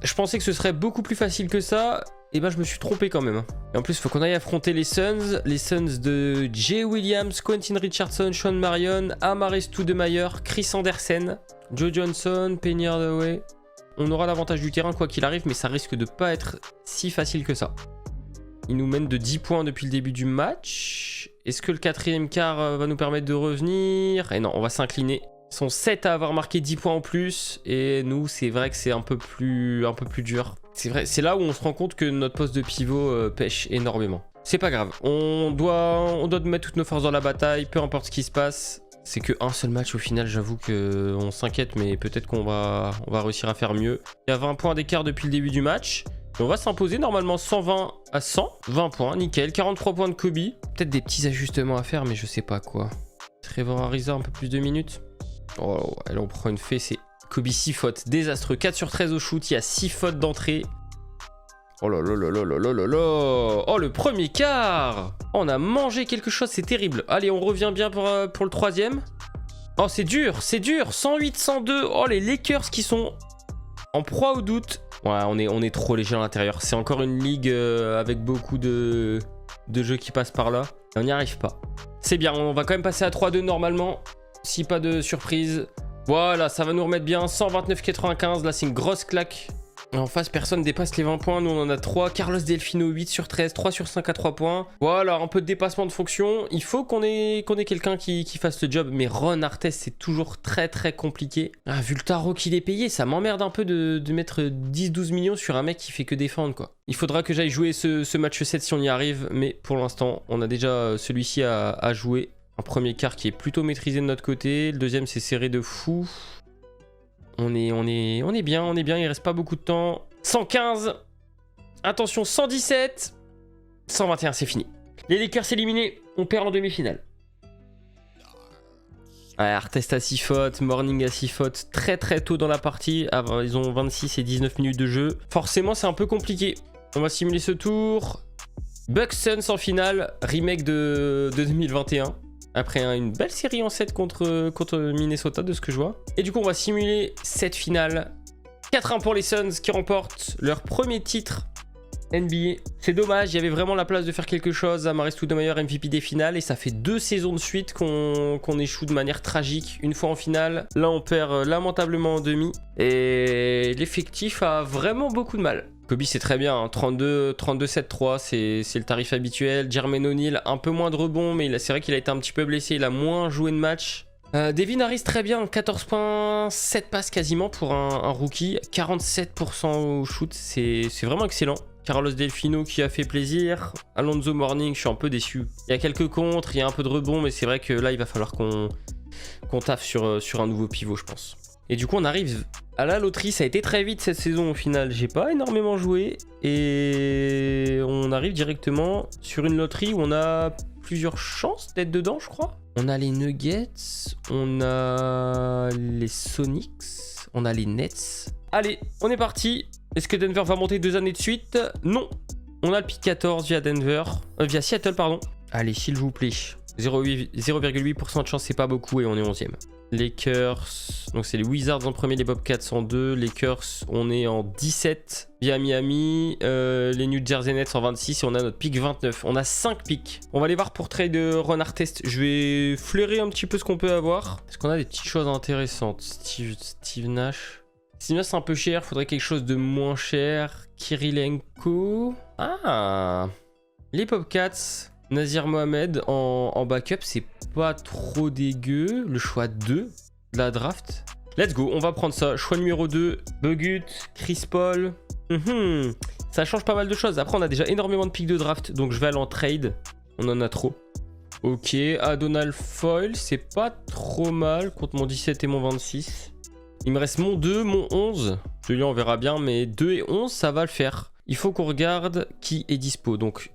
Je pensais que ce serait beaucoup plus facile que ça. Et ben je me suis trompé quand même. Et en plus, il faut qu'on aille affronter les Suns. Les Suns de Jay Williams, Quentin Richardson, Sean Marion, Amare Stoudemire, Chris Andersen, Joe Johnson, Penny Hardaway. On aura l'avantage du terrain quoi qu'il arrive, mais ça risque de pas être si facile que ça. Il nous mène de 10 points depuis le début du match. Est-ce que le quatrième quart va nous permettre de revenir? Et non, on va s'incliner. Ils sont 7 à avoir marqué 10 points en plus. Et nous, c'est vrai que c'est un peu plus dur. C'est vrai, c'est là où on se rend compte que notre poste de pivot pêche énormément. C'est pas grave. On doit mettre toutes nos forces dans la bataille, peu importe ce qui se passe. C'est qu'un seul match au final, j'avoue qu'on s'inquiète, mais peut-être qu'on va réussir à faire mieux. Il y a 20 points d'écart depuis le début du match. Et on va s'imposer normalement 120 à 100. 20 points, nickel. 43 points de Kobe. Peut-être des petits ajustements à faire, mais je sais pas quoi. Trevor Ariza, un peu plus de minutes. Oh, là on prend une fée, c'est Kobe 6 fautes. Désastreux. 4 sur 13 au shoot, il y a 6 fautes d'entrée. Oh là là là là là là là là. Oh, le premier quart. Oh, on a mangé quelque chose, c'est terrible. Allez, on revient bien pour le troisième. Oh, c'est dur, c'est dur. 108-102. Oh, les Lakers qui sont en proie au doute. Ouais, on est trop léger à l'intérieur. C'est encore une ligue avec beaucoup de jeux qui passent par là. Et on n'y arrive pas. C'est bien, on va quand même passer à 3-2 normalement. Si pas de surprise. Voilà, ça va nous remettre bien. 129-95, là c'est une grosse claque. En face, personne dépasse les 20 points. Nous, on en a 3. Carlos Delfino, 8 sur 13. 3 sur 5 à 3 points. Voilà, un peu de dépassement de fonction. Il faut qu'on ait quelqu'un qui fasse le job. Mais Ron Artest, c'est toujours très très compliqué. Ah, vu le tarot qu'il est payé, ça m'emmerde un peu de mettre 10-12 millions sur un mec qui fait que défendre, quoi. Il faudra que j'aille jouer ce match 7 si on y arrive. Mais pour l'instant, on a déjà celui-ci à jouer. Un premier quart qui est plutôt maîtrisé de notre côté. Le deuxième, c'est serré de fou. On est bien, il reste pas beaucoup de temps. 115. Attention, 117. 121, c'est fini. Les Lakers éliminés, on perd en demi-finale. Ouais, Artest à 6 fautes, Morning à 6 fautes, très très tôt dans la partie. Ils ont 26 et 19 minutes de jeu. Forcément, c'est un peu compliqué. On va simuler ce tour. Bucks Suns en finale, remake de 2021. Après une belle série en 7 contre Minnesota de ce que je vois. Et du coup, on va simuler cette finale. 4-1 pour les Suns qui remportent leur premier titre NBA. C'est dommage, il y avait vraiment la place de faire quelque chose. Amaris Stoudemire MVP des finales et ça fait 2 saisons de suite qu'on échoue de manière tragique. Une fois en finale, là on perd lamentablement en demi et l'effectif a vraiment beaucoup de mal. Kobe c'est très bien, hein. 32-7-3, c'est le tarif habituel. Jermaine O'Neal un peu moins de rebond mais c'est vrai qu'il a été un petit peu blessé, il a moins joué de match. Devin Harris très bien, 14 points, 7 passes quasiment pour un rookie, 47% au shoot, c'est vraiment excellent. Carlos Delfino qui a fait plaisir, Alonzo Mourning, je suis un peu déçu. Il y a quelques contres, il y a un peu de rebond, mais c'est vrai que là il va falloir qu'on taffe sur un nouveau pivot je pense. Et du coup on arrive à la loterie, ça a été très vite cette saison au final, j'ai pas énormément joué et on arrive directement sur une loterie où on a plusieurs chances d'être dedans je crois. On a les Nuggets, on a les Sonics, on a les Nets. Allez, on est parti. Est-ce que Denver va monter 2 années de suite? Non. On a le pick 14 via Seattle, pardon. Allez, s'il vous plaît. 0,8% de chance, c'est pas beaucoup et on est 11e. Lakers, donc c'est les Wizards en premier, les Bobcats en 2. Lakers, on est en 17 via Miami. Les New Jersey Nets en 26 et on a notre pick 29. On a 5 picks. On va aller voir pour trade Ron Artest. Je vais flairer un petit peu ce qu'on peut avoir. Est-ce qu'on a des petites choses intéressantes? Steve Nash. Steve Nash c'est un peu cher, faudrait quelque chose de moins cher. Kirilenko. Ah, les Bobcats. Nazir Mohamed en backup, c'est pas trop dégueu. Le choix 2 de la draft. Let's go, on va prendre ça. Choix numéro 2, Bogut, Chris Paul. Ça change pas mal de choses. Après, on a déjà énormément de picks de draft, donc je vais aller en trade. On en a trop. Ok, Adonal Foyle, c'est pas trop mal contre mon 17 et mon 26. Il me reste mon 2, mon 11. Celui-là, on verra bien, mais 2 et 11, ça va le faire. Il faut qu'on regarde qui est dispo. Donc,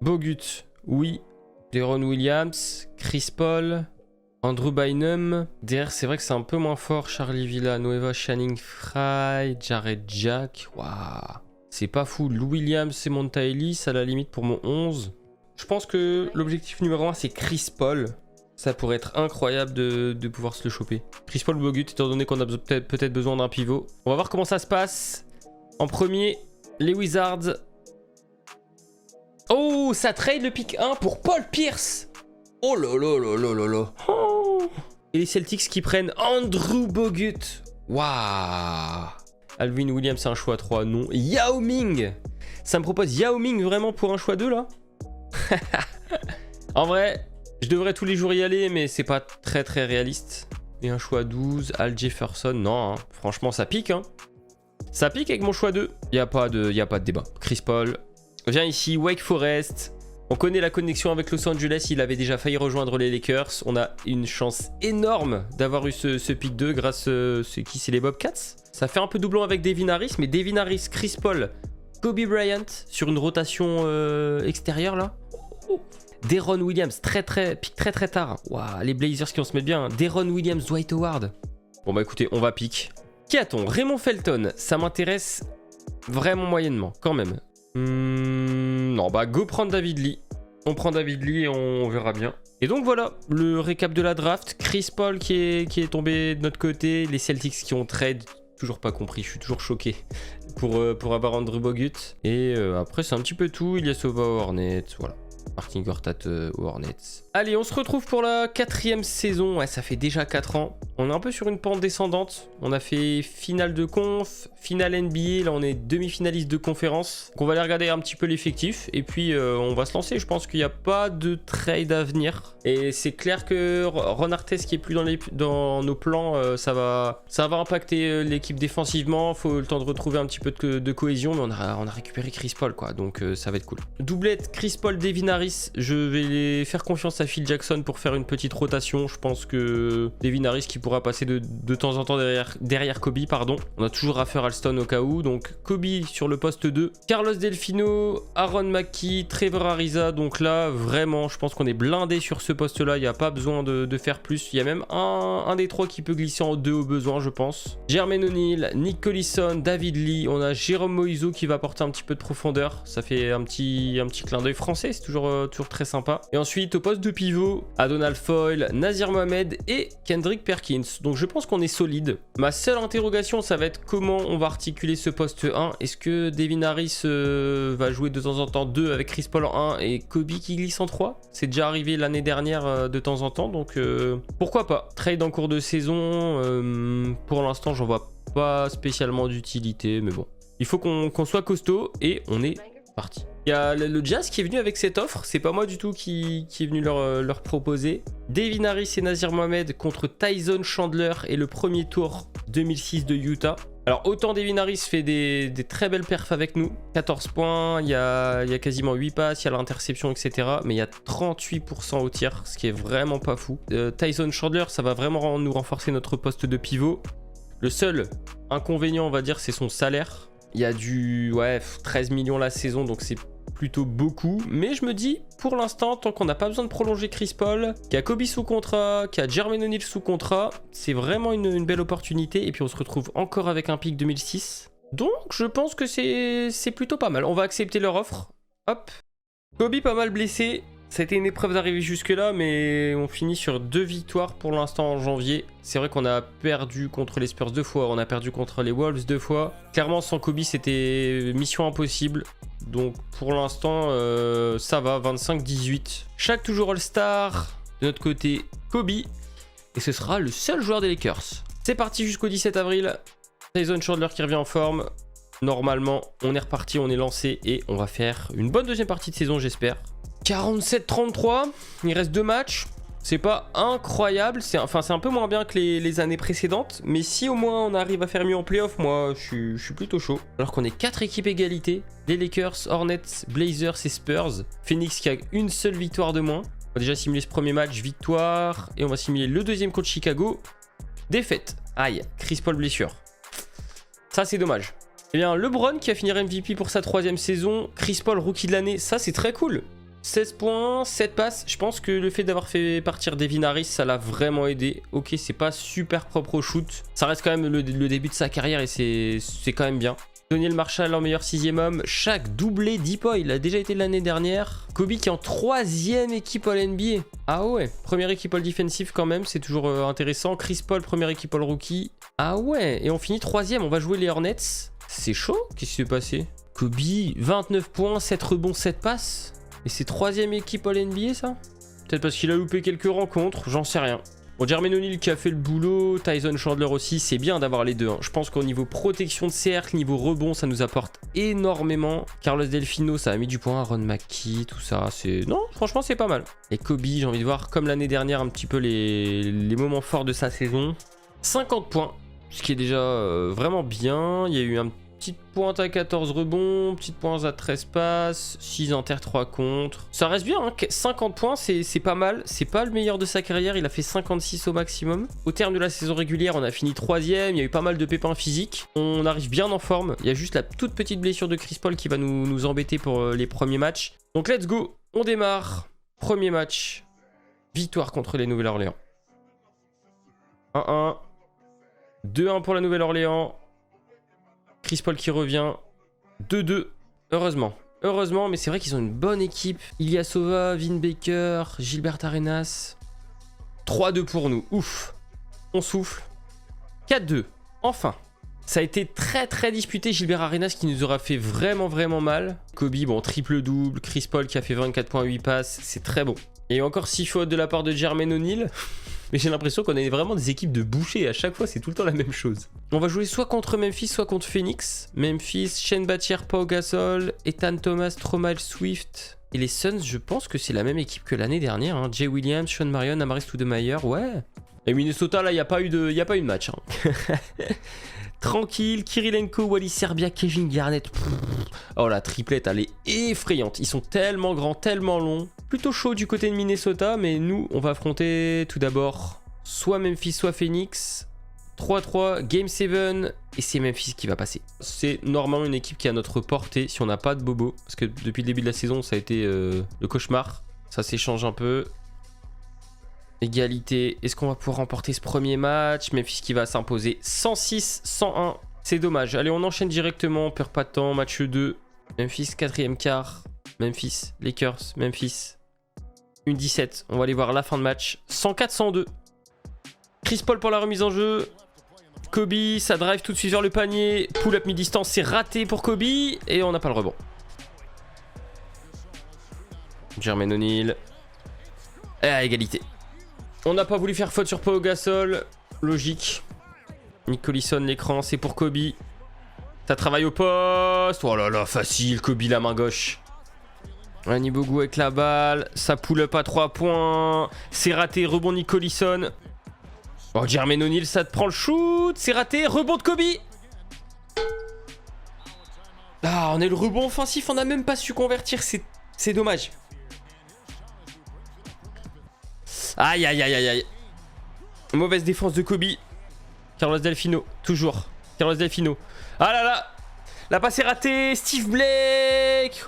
Bogut. Oui, Deron Williams, Chris Paul, Andrew Bynum. Derrière, c'est vrai que c'est un peu moins fort. Charlie Villanueva, Channing Frye, Jared Jack. Waouh, c'est pas fou. Lou Williams et Monta Ellis à la limite pour mon 11. Je pense que l'objectif numéro 1, c'est Chris Paul. Ça pourrait être incroyable de pouvoir se le choper. Chris Paul Bogut, étant donné qu'on a peut-être besoin d'un pivot. On va voir comment ça se passe. En premier, les Wizards. Oh, ça trade le pick 1 pour Paul Pierce. Oh là là là là là là. Oh. Et les Celtics qui prennent Andrew Bogut. Waouh. Alvin Williams, c'est un choix 3, non. Yao Ming. Ça me propose Yao Ming vraiment pour un choix 2 là. En vrai, je devrais tous les jours y aller, mais c'est pas très réaliste. Et un choix 12, Al Jefferson, non, hein. Franchement ça pique, hein. Ça pique avec mon choix 2. Y a pas de débat. Chris Paul. Viens ici, Wake Forest. On connaît la connexion avec Los Angeles. Il avait déjà failli rejoindre les Lakers. On a une chance énorme d'avoir eu ce pick 2 grâce... c'est les Bobcats. Ça fait un peu doublon avec Devin Harris. Mais Devin Harris, Chris Paul, Kobe Bryant sur une rotation extérieure là. Deron Williams, pick très tard. Waouh, les Blazers qui vont se mettre bien. Deron Williams, Dwight Howard. Bon bah écoutez, on va pick. Qui a-t-on? Raymond Felton. Ça m'intéresse vraiment moyennement quand même. Non, bah go prendre David Lee. On prend David Lee et on verra bien. Et donc voilà, le récap de la draft. Chris Paul qui est tombé de notre côté. Les Celtics qui ont trade. Toujours pas compris, je suis toujours choqué pour avoir Andrew Bogut. Et après c'est un petit peu tout. Ilyasova aux Hornets, voilà. Martin Gortat aux Hornets. Allez, on se retrouve pour la 4e saison. Ouais, ça fait déjà 4 ans. On est un peu sur une pente descendante. On a fait finale de conf, finale NBA. Là, on est demi-finaliste de conférence. Donc, on va aller regarder un petit peu l'effectif. Et puis, on va se lancer. Je pense qu'il n'y a pas de trade à venir. Et c'est clair que Ron Artest qui est plus dans nos plans, ça va impacter l'équipe défensivement. Faut le temps de retrouver un petit peu de cohésion. Mais on a récupéré Chris Paul, quoi. Donc, ça va être cool. Doublette Chris Paul, Devin Harris. Je vais faire confiance à Phil Jackson pour faire une petite rotation. Je pense que Devin Harris qui pourra passer de temps en temps derrière Kobe, pardon. On a toujours Rafer Alston au cas où. Donc Kobe sur le poste 2. Carlos Delfino, Aaron Mackey, Trevor Ariza. Donc là, vraiment, je pense qu'on est blindé sur ce poste-là. Il n'y a pas besoin de faire plus. Il y a même un des 3 qui peut glisser en 2 au besoin, je pense. Jermaine O'Neal, Nick Collison, David Lee. On a Jérôme Moïso qui va apporter un petit peu de profondeur. Ça fait un petit clin d'œil français. C'est toujours très sympa. Et ensuite, au poste de pivot, Adonal Foyle, Nazir Mohamed et Kendrick Perkins. Greens. Donc je pense qu'on est solide. Ma seule interrogation, ça va être comment on va articuler ce poste 1. Est-ce que Devin Harris va jouer de temps en temps 2 avec Chris Paul en 1 et Kobe qui glisse en 3? C'est déjà arrivé l'année dernière de temps en temps, donc pourquoi pas. Trade en cours de saison, pour l'instant j'en vois pas spécialement d'utilité, mais bon. Il faut qu'on soit costaud et on est parti. Il y a le Jazz qui est venu avec cette offre, c'est pas moi du tout qui est venu leur proposer. Devin Harris et Nazir Mohamed contre Tyson Chandler et le premier tour 2006 de Utah. Alors autant Devin Harris fait des très belles perfs avec nous, 14 points, il y a quasiment 8 passes, il y a l'interception, etc. Mais il y a 38% au tir, ce qui est vraiment pas fou. Tyson Chandler, ça va vraiment nous renforcer notre poste de pivot. Le seul inconvénient, on va dire, c'est son salaire. Il y a du 13 millions la saison, donc c'est plutôt beaucoup. Mais je me dis, pour l'instant, tant qu'on n'a pas besoin de prolonger Chris Paul, qu'il y a Kobe sous contrat, qu'il y a Jermaine O'Neal sous contrat, c'est vraiment une belle opportunité. Et puis on se retrouve encore avec un pick 2006. Donc je pense que c'est plutôt pas mal. On va accepter leur offre. Hop. Kobe pas mal blessé. Ça a été une épreuve d'arriver jusque là, mais on finit sur 2 victoires pour l'instant en janvier. C'est vrai qu'on a perdu contre les Spurs 2 fois, on a perdu contre les Wolves 2 fois. Clairement sans Kobe c'était mission impossible. Donc pour l'instant ça va, 25-18. Shaq toujours All-Star. De notre côté Kobe. Et ce sera le seul joueur des Lakers. C'est parti jusqu'au 17 avril. Tyson Chandler qui revient en forme. Normalement on est reparti, on est lancé et on va faire une bonne deuxième partie de saison j'espère. 47-33, il reste 2 matchs. C'est pas incroyable, c'est un peu moins bien que les années précédentes. Mais si au moins on arrive à faire mieux en playoff, moi je suis plutôt chaud. Alors qu'on est 4 équipes égalité. Les Lakers, Hornets, Blazers et Spurs. Phoenix qui a une seule victoire de moins. On va déjà simuler ce premier match, victoire. Et on va simuler le deuxième contre Chicago. Défaite. Aïe, Chris Paul blessure. Ça c'est dommage. Eh bien LeBron qui va finir MVP pour sa 3e saison. Chris Paul rookie de l'année, ça c'est très cool. 16 points, 7 passes. Je pense que le fait d'avoir fait partir Devin Harris, ça l'a vraiment aidé. Ok, c'est pas super propre au shoot. Ça reste quand même le début de sa carrière et c'est quand même bien. Daniel Marshall en meilleur 6e homme. Shaq doublé Deepoy, il a déjà été l'année dernière. Kobe qui est en 3e équipe All-NBA. Ah ouais, première équipe All-Defensive quand même, c'est toujours intéressant. Chris Paul, première équipe All-Rookie. Ah ouais, et on finit 3e, on va jouer les Hornets. C'est chaud, qu'est-ce qui s'est passé? Kobe, 29 points, 7 rebonds, 7 passes. Et c'est 3e équipe All-NBA ça? Peut-être parce qu'il a loupé quelques rencontres, j'en sais rien. Bon, Jermaine O'Neal qui a fait le boulot, Tyson Chandler aussi, c'est bien d'avoir les deux. Hein. Je pense qu'au niveau protection de cercle, niveau rebond, ça nous apporte énormément. Carlos Delfino, ça a mis du point, Ron McKee, tout ça, c'est... Non, franchement, c'est pas mal. Et Kobe, j'ai envie de voir, comme l'année dernière, un petit peu les moments forts de sa saison. 50 points, ce qui est déjà vraiment bien. Il y a eu un petite pointe à 14 rebonds, petite pointe à 13 passes, 6 en terre, 3 contre. Ça reste bien, hein. 50 points, c'est pas mal. C'est pas le meilleur de sa carrière, il a fait 56 au maximum. Au terme de la saison régulière, on a fini 3e, il y a eu pas mal de pépins physiques. On arrive bien en forme, il y a juste la toute petite blessure de Chris Paul qui va nous embêter pour les premiers matchs. Donc let's go, on démarre. Premier match, victoire contre les Nouvelle-Orléans. 1-1, 2-1 pour la Nouvelle-Orléans. Chris Paul qui revient. 2-2. Heureusement. Heureusement, mais c'est vrai qu'ils ont une bonne équipe. Ilyasova, Vin Baker, Gilbert Arenas. 3-2 pour nous. Ouf. On souffle. 4-2. Enfin. Ça a été très disputé. Gilbert Arenas qui nous aura fait vraiment mal. Kobe, bon, triple-double. Chris Paul qui a fait 24,8 passes. C'est très bon. Et encore 6 fautes de la part de Jermaine O'Neal. Mais j'ai l'impression qu'on a vraiment des équipes de bouchers. À chaque fois, c'est tout le temps la même chose. On va jouer soit contre Memphis, soit contre Phoenix. Memphis, Shane Battier, Pau Gasol, Ethan Thomas, Tromail Swift. Et les Suns, je pense que c'est la même équipe que l'année dernière. Hein. Jay Williams, Sean Marion, Amaris Stoudemire. Ouais. Et Minnesota, là, il n'y a pas eu de match. Hein. Tranquille, Kirilenko, Wally Serbia, Kevin Garnett. Oh la triplette, elle est effrayante. Ils sont tellement grands, tellement longs. Plutôt chaud du côté de Minnesota, mais nous, on va affronter tout d'abord soit Memphis, soit Phoenix. 3-3, Game 7, et c'est Memphis qui va passer. C'est normalement une équipe qui est à notre portée si on n'a pas de bobo. Parce que depuis le début de la saison, ça a été le cauchemar. Ça s'échange un peu. Égalité, est-ce qu'on va pouvoir remporter ce premier match? Memphis qui va s'imposer 106-101. C'est dommage. Allez, on enchaîne directement, on perd pas de temps. Match 2. Memphis, 4e quart. Memphis, Lakers, Memphis. Une 17. On va aller voir la fin de match. 104-102. Chris Paul pour la remise en jeu. Kobe, ça drive tout de suite vers le panier. Pull-up mi-distance, c'est raté pour Kobe. Et on n'a pas le rebond. Jermaine O'Neal. Et à égalité. On n'a pas voulu faire faute sur Pau Gasol. Logique. Nick Collison, l'écran, c'est pour Kobe. Ça travaille au poste. Oh là là, facile. Kobe, la main gauche. Rani Bogu avec la balle. Ça pull-up à 3 points. C'est raté. Rebond Nick Collison. Oh, Jermaine O'Neal, ça te prend le shoot. C'est raté. Rebond de Kobe. Ah, on a le rebond offensif. On n'a même pas su convertir. C'est dommage. Aïe, aïe, aïe, aïe, aïe. Mauvaise défense de Kobe. Carlos Delfino, toujours. Carlos Delfino. Ah là là. La passe est ratée. Steve Blake.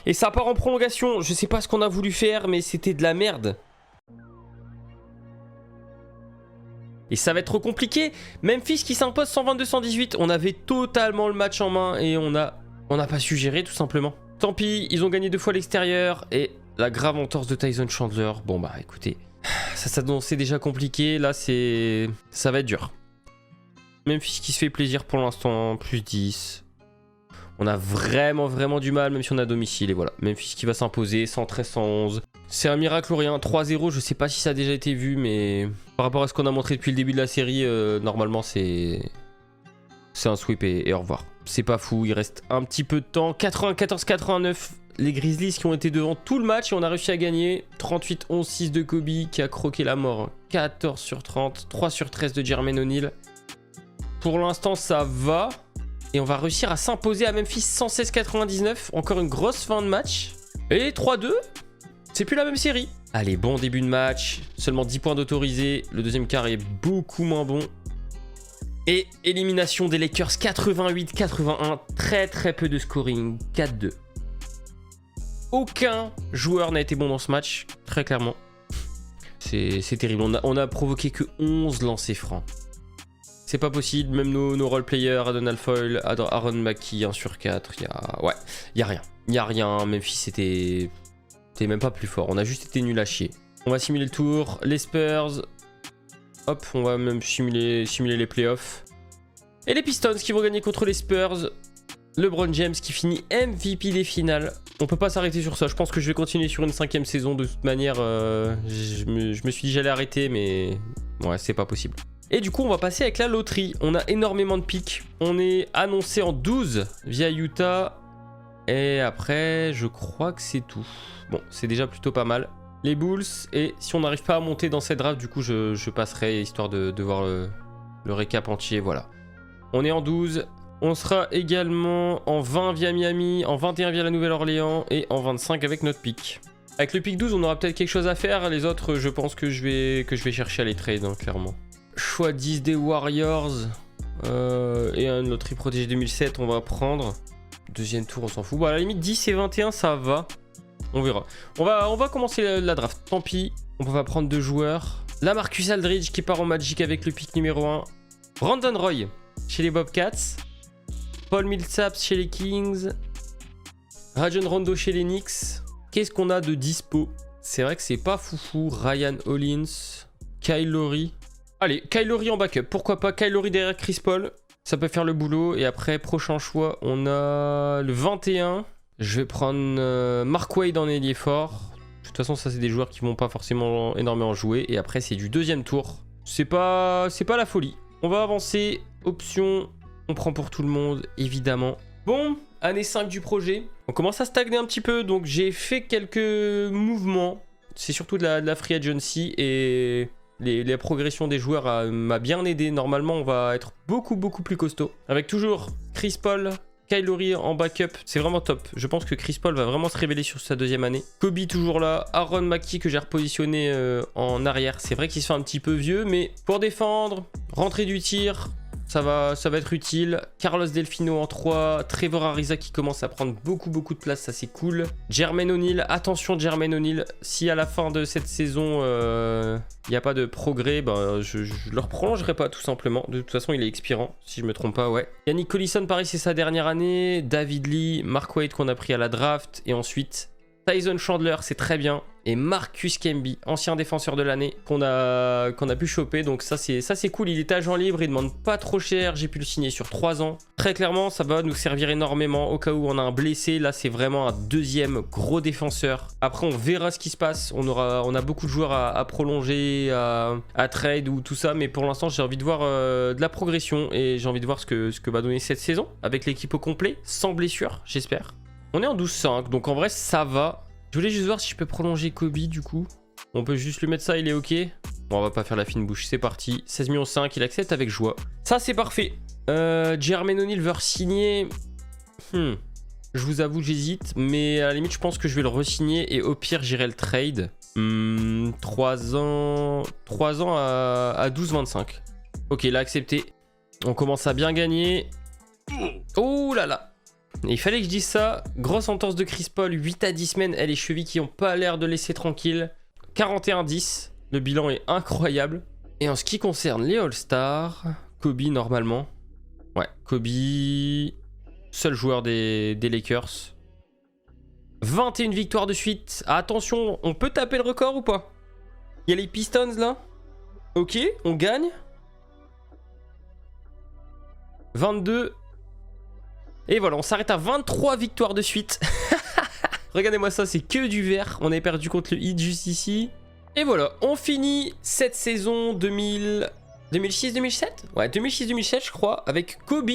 Et ça part en prolongation. Je sais pas ce qu'on a voulu faire, mais c'était de la merde. Et ça va être compliqué. Memphis qui s'impose 122-118. On avait totalement le match en main et on n'a pas su gérer tout simplement. Tant pis, ils ont gagné 2 fois à l'extérieur. Et la grave entorse de Tyson Chandler. Bon bah écoutez, ça s'annonçait déjà compliqué. Là ça va être dur. Memphis qui se fait plaisir pour l'instant. Plus 10. On a vraiment du mal même si on a domicile. Et voilà, Memphis qui va s'imposer 113-111. C'est un miracle ou rien. 3-0, je sais pas si ça a déjà été vu, mais par rapport à ce qu'on a montré depuis le début de la série, normalement c'est un sweep et au revoir. C'est pas fou, il reste un petit peu de temps. 94-89, les Grizzlies qui ont été devant tout le match et on a réussi à gagner. 38-11-6 de Kobe qui a croqué la mort. 14 sur 30, 3 sur 13 de Jermaine O'Neal. Pour l'instant ça va. Et on va réussir à s'imposer à Memphis 116-99. Encore une grosse fin de match. Et 3-2. C'est plus la même série. Allez, bon début de match. Seulement 10 points d'autorisé. Le deuxième quart est beaucoup moins bon. Et élimination des Lakers 88-81. Très peu de scoring. 4-2. Aucun joueur n'a été bon dans ce match. Très clairement. C'est terrible. On a provoqué que 11 lancers francs. C'est pas possible. Même nos role-players, Adonal Foyle, Aaron Mackey, 1 sur 4. Y a rien. Y a rien. Memphis c'était même pas plus fort. On a juste été nul à chier. On va simuler le tour. Les Spurs. Hop, on va même simuler les playoffs. Et les Pistons qui vont gagner contre les Spurs. LeBron James qui finit MVP des finales. On peut pas s'arrêter sur ça. Je pense que je vais continuer sur une 5e saison. De toute manière, je me suis dit j'allais arrêter, mais ouais, c'est pas possible. Et du coup, on va passer avec la loterie. On a énormément de pics. On est annoncé en 12 via Utah. Et après, je crois que c'est tout. Bon, c'est déjà plutôt pas mal. Les Bulls. Et si on n'arrive pas à monter dans cette draft, du coup, je passerai histoire de voir le récap entier. Voilà. On est en 12. On sera également en 20 via Miami, en 21 via la Nouvelle-Orléans et en 25 avec notre pick. Avec le pick 12, on aura peut-être quelque chose à faire. Les autres, je pense que je vais chercher à les trade, hein, clairement. Choix 10 des Warriors et un loterie protégée 2007, on va prendre. Deuxième tour, on s'en fout. Bon, à la limite, 10 et 21, ça va. On verra. On va commencer la draft. Tant pis, on va prendre 2 joueurs. Là, Marcus Aldridge qui part en Magic avec le pick numéro 1. Brandon Roy chez les Bobcats. Paul Millsap chez les Kings. Rajon Rondo chez les Knicks. Qu'est-ce qu'on a de dispo? C'est vrai que c'est pas foufou. Ryan Hollins. Kyle Lowry. Allez, Kyle Lowry en backup. Pourquoi pas Kyle Lowry derrière Chris Paul? Ça peut faire le boulot. Et après, prochain choix, on a le 21. Je vais prendre Mark Wade en ailier fort. De toute façon, ça, c'est des joueurs qui vont pas forcément énormément jouer. Et après, c'est du deuxième tour. C'est pas la folie. On va avancer. Option, on prend pour tout le monde, évidemment. Bon, année 5 du projet. On commence à stagner un petit peu. Donc, j'ai fait quelques mouvements. C'est surtout de la free agency. Et les progressions des joueurs m'a bien aidé. Normalement, on va être beaucoup plus costaud. Avec toujours Chris Paul, Kyle Lowry en backup. C'est vraiment top. Je pense que Chris Paul va vraiment se révéler sur sa deuxième année. Kobe toujours là. Aaron Mackey que j'ai repositionné en arrière. C'est vrai qu'il se fait un petit peu vieux, mais pour défendre, rentrer du tir, ça va être utile. Carlos Delfino en 3. Trevor Ariza qui commence à prendre beaucoup de place. Ça, c'est cool. Jermaine O'Neal. Attention, Jermaine O'Neal. Si à la fin de cette saison, il n'y a pas de progrès, ben, je ne le prolongerai pas tout simplement. De toute façon, il est expirant, si je ne me trompe pas, ouais. Yannick Collison, pareil, c'est sa dernière année. David Lee, Mark Wade qu'on a pris à la draft. Et ensuite, Tyson Chandler, c'est très bien. et Marcus Camby, ancien défenseur de l'année, qu'on a pu choper. Donc ça c'est cool, il est agent libre, il demande pas trop cher, j'ai pu le signer sur 3 ans. Très clairement, ça va nous servir énormément au cas où on a un blessé. Là, c'est vraiment un deuxième gros défenseur. Après, on verra ce qui se passe. On a beaucoup de joueurs à prolonger, à trade ou tout ça, mais pour l'instant, j'ai envie de voir de la progression et j'ai envie de voir ce que va donner cette saison avec l'équipe au complet, sans blessure, j'espère. On est en 12-5, donc en vrai, ça va. Je voulais juste voir si je peux prolonger Kobe du coup. On peut juste lui mettre ça, il est ok. Bon, on va pas faire la fine bouche, c'est parti. 16,5 millions, il accepte avec joie. Ça, c'est parfait. Jermaine O'Neal veut re-signer. Je vous avoue, j'hésite. Mais à la limite, je pense que je vais le re-signer. Et au pire, j'irai le trade. 3 ans à 12,25. Ok, il a accepté. On commence à bien gagner. Oh là là. Et il fallait que je dise ça. Grosse entorse de Chris Paul, 8 à 10 semaines. Les chevilles qui n'ont pas l'air de laisser tranquille. 41-10. Le bilan est incroyable. Et en ce qui concerne les All-Stars, Kobe normalement. Ouais, Kobe, seul joueur des Lakers. 21 victoires de suite. Attention, on peut taper le record ou pas? Il y a les Pistons là. Ok, on gagne. 22. Et voilà, on s'arrête à 23 victoires de suite. Regardez-moi ça, c'est que du vert. On avait perdu contre le Heat juste ici. Et voilà, on finit cette saison 2006-2007 ? Ouais, 2006-2007 je crois, avec Kobe.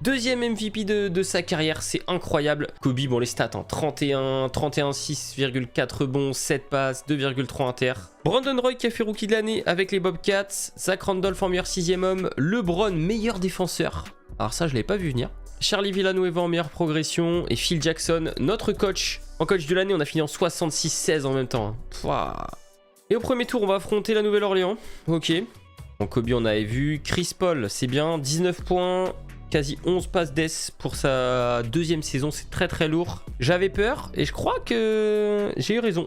Deuxième MVP de sa carrière, c'est incroyable. Kobe, bon les stats, hein, 31, 6,4 rebonds, 7 passes, 2,3 inter. Brandon Roy qui a fait rookie de l'année avec les Bobcats. Zach Randolph en meilleur 6e homme. LeBron, meilleur défenseur. Alors ça, je l'avais pas vu venir. Charlie Villanueva en meilleure progression. Et Phil Jackson, notre coach. En coach de l'année, on a fini en 66-16 en même temps. Pouah. Et au premier tour, on va affronter la Nouvelle-Orléans. Ok. Bon, Kobe, on avait vu. Chris Paul, c'est bien. 19 points. Quasi 11 passes d'ess pour sa deuxième saison, c'est très très lourd. J'avais peur et je crois que j'ai eu raison.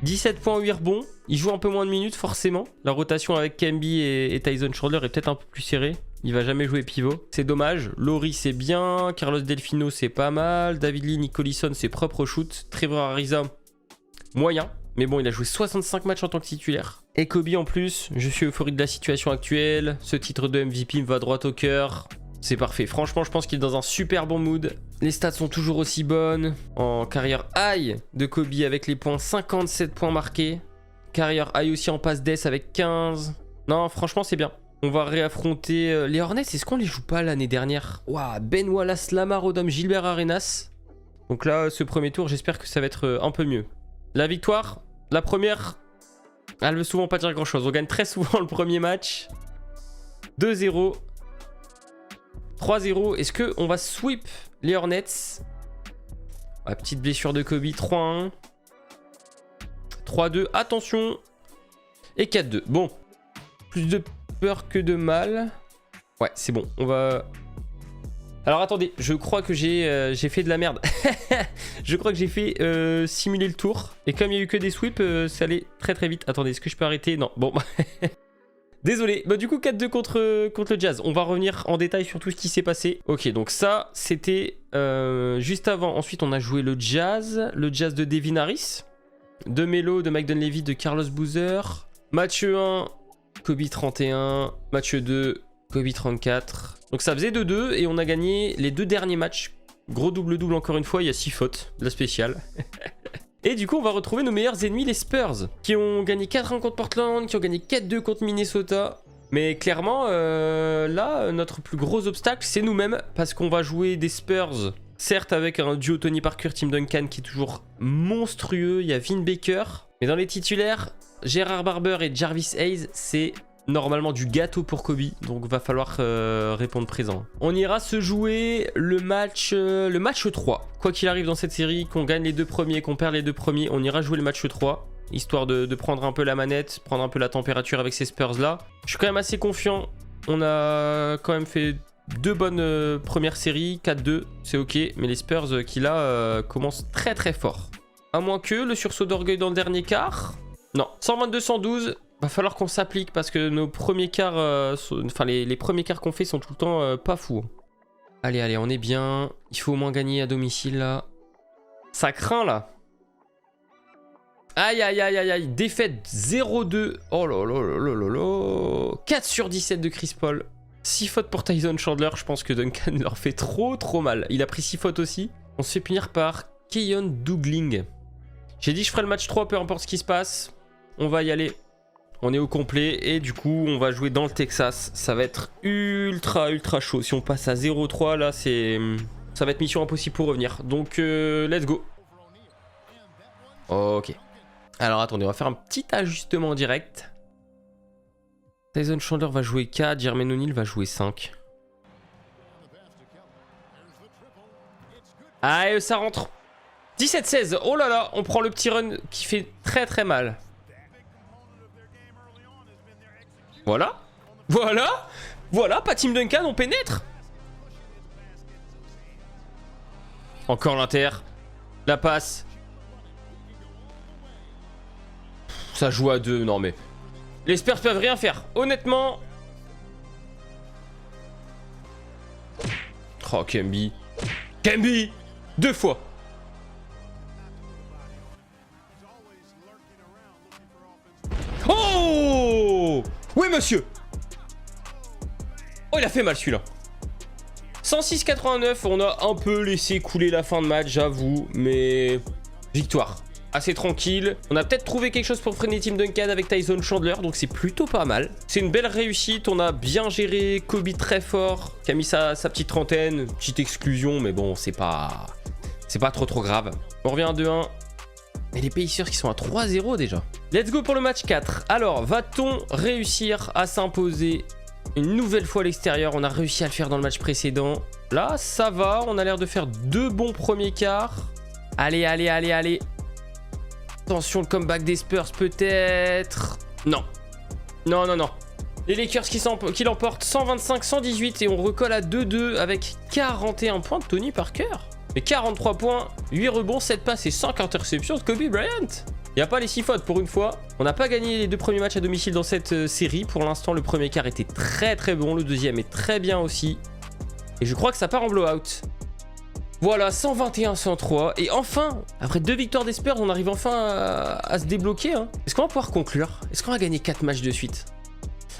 17 points, 8 rebonds. Il joue un peu moins de minutes forcément. La rotation avec Camby et Tyson Chandler est peut-être un peu plus serrée. Il va jamais jouer pivot. C'est dommage. Laurie c'est bien. Carlos Delfino c'est pas mal. David Lee, Nick Collison c'est propre au shoot. Trevor Ariza, moyen. Mais bon, il a joué 65 matchs en tant que titulaire. Et Kobe en plus, je suis euphorique de la situation actuelle. Ce titre de MVP me va droit au cœur. C'est parfait. Franchement, je pense qu'il est dans un super bon mood. Les stats sont toujours aussi bonnes. En carrière high de Kobe avec les points, 57 points marqués. Carrière high aussi en passe d'ess avec 15. Non, franchement, c'est bien. On va réaffronter les Hornets. Est-ce qu'on les joue pas l'année dernière? Waouh, Ben Wallace, Lamar Odom, Gilbert Arenas. Donc là, ce premier tour, j'espère que ça va être un peu mieux. La victoire, la première, elle veut souvent pas dire grand-chose. On gagne très souvent le premier match. 2-0. 3-0, est-ce qu'on va sweep les Hornets? Ah, petite blessure de Kobe, 3-1. 3-2, attention. Et 4-2, bon. Plus de peur que de mal. Ouais, c'est bon, on va... Alors attendez, je crois que j'ai fait de la merde. Je crois que j'ai fait simuler le tour. Et comme il n'y a eu que des sweeps, ça allait très très vite. Attendez, est-ce que je peux arrêter? Non, bon... Désolé, bah du coup 4-2 contre le Jazz. On va revenir en détail sur tout ce qui s'est passé. Ok, donc ça c'était juste avant. Ensuite on a joué le Jazz de Devin Harris, de Melo, de Mike Dunleavy, de Carlos Boozer. Match 1, Kobe 31. Match 2, Kobe 34. Donc ça faisait 2-2 et on a gagné les 2 derniers matchs. Gros double-double encore une fois, il y a 6 fautes, la spéciale. Et du coup, on va retrouver nos meilleurs ennemis, les Spurs, qui ont gagné 4-1 contre Portland, qui ont gagné 4-2 contre Minnesota. Mais clairement, là, notre plus gros obstacle, c'est nous-mêmes, parce qu'on va jouer des Spurs, certes avec un duo Tony Parker, Tim Duncan, qui est toujours monstrueux. Il y a Vin Baker. Mais dans les titulaires, Gérard Barber et Jarvis Hayes, c'est normalement du gâteau pour Kobe, donc va falloir répondre présent. On ira se jouer le match 3. Quoi qu'il arrive dans cette série, qu'on gagne les 2 premiers, qu'on perd les 2 premiers, on ira jouer le match 3, histoire de prendre un peu la manette, prendre un peu la température avec ces Spurs là. Je suis quand même assez confiant, on a quand même fait 2 bonnes premières séries, 4-2, c'est ok, mais les Spurs qui là commencent très très fort. À moins que le sursaut d'orgueil dans le dernier quart. Non, 122-112. Va falloir qu'on s'applique parce que nos premiers quarts, enfin les premiers quarts qu'on fait sont tout le temps pas fous. Allez, allez, on est bien. Il faut au moins gagner à domicile là. Ça craint là. Aïe, aïe, aïe, aïe, aïe. Défaite 0-2. Oh là là là là là là. 4 sur 17 de Chris Paul. 6 fautes pour Tyson Chandler. Je pense que Duncan leur fait trop mal. Il a pris 6 fautes aussi. On se fait punir par Keyon Dougling. J'ai dit que je ferai le match 3, peu importe ce qui se passe. On va y aller. On est au complet. Et du coup, on va jouer dans le Texas. Ça va être ultra chaud. Si on passe à 0-3, là, ça va être mission impossible pour revenir. Donc, let's go. Ok. Alors attendez, on va faire un petit ajustement direct. Tyson Chandler va jouer 4, Jermaine O'Neal va jouer 5. Ah, ça rentre. 17-16, oh là là, on prend le petit run qui fait très mal. Voilà. Voilà, pas Team Duncan, on pénètre. Encore l'inter. La passe. Ça joue à 2, non mais... Les Spurs peuvent rien faire, honnêtement. Oh, Kemby. Kemby 2 fois. Oh! Oui, monsieur. Oh, il a fait mal, celui-là. 106-89, on a un peu laissé couler la fin de match, j'avoue. Mais... victoire. Assez tranquille. On a peut-être trouvé quelque chose pour freiner Team Duncan avec Tyson Chandler, donc c'est plutôt pas mal. C'est une belle réussite, on a bien géré Kobe très fort, qui a mis sa petite trentaine, petite exclusion, mais bon, c'est pas trop grave. On revient à 2-1. Et les Pacers qui sont à 3-0 déjà. Let's go pour le match 4. Alors, va-t-on réussir à s'imposer une nouvelle fois à l'extérieur? On a réussi à le faire dans le match précédent. Là, ça va, on a l'air de faire 2 bons premiers quarts. Allez. Attention, le comeback des Spurs peut-être. Non. Les Lakers qui l'emportent 125-118 et on recolle à 2-2 avec 41 points de Tony Parker. Et 43 points, 8 rebonds, 7 passes et 5 interceptions de Kobe Bryant. Il n'y a pas les 6 fautes pour une fois. On n'a pas gagné les 2 premiers matchs à domicile dans cette série. Pour l'instant, le premier quart était très bon. Le deuxième est très bien aussi. Et je crois que ça part en blowout. Voilà, 121-103. Et enfin, après 2 victoires des Spurs, on arrive enfin à se débloquer. Hein. Est-ce qu'on va pouvoir conclure? Est-ce qu'on va gagner 4 matchs de suite?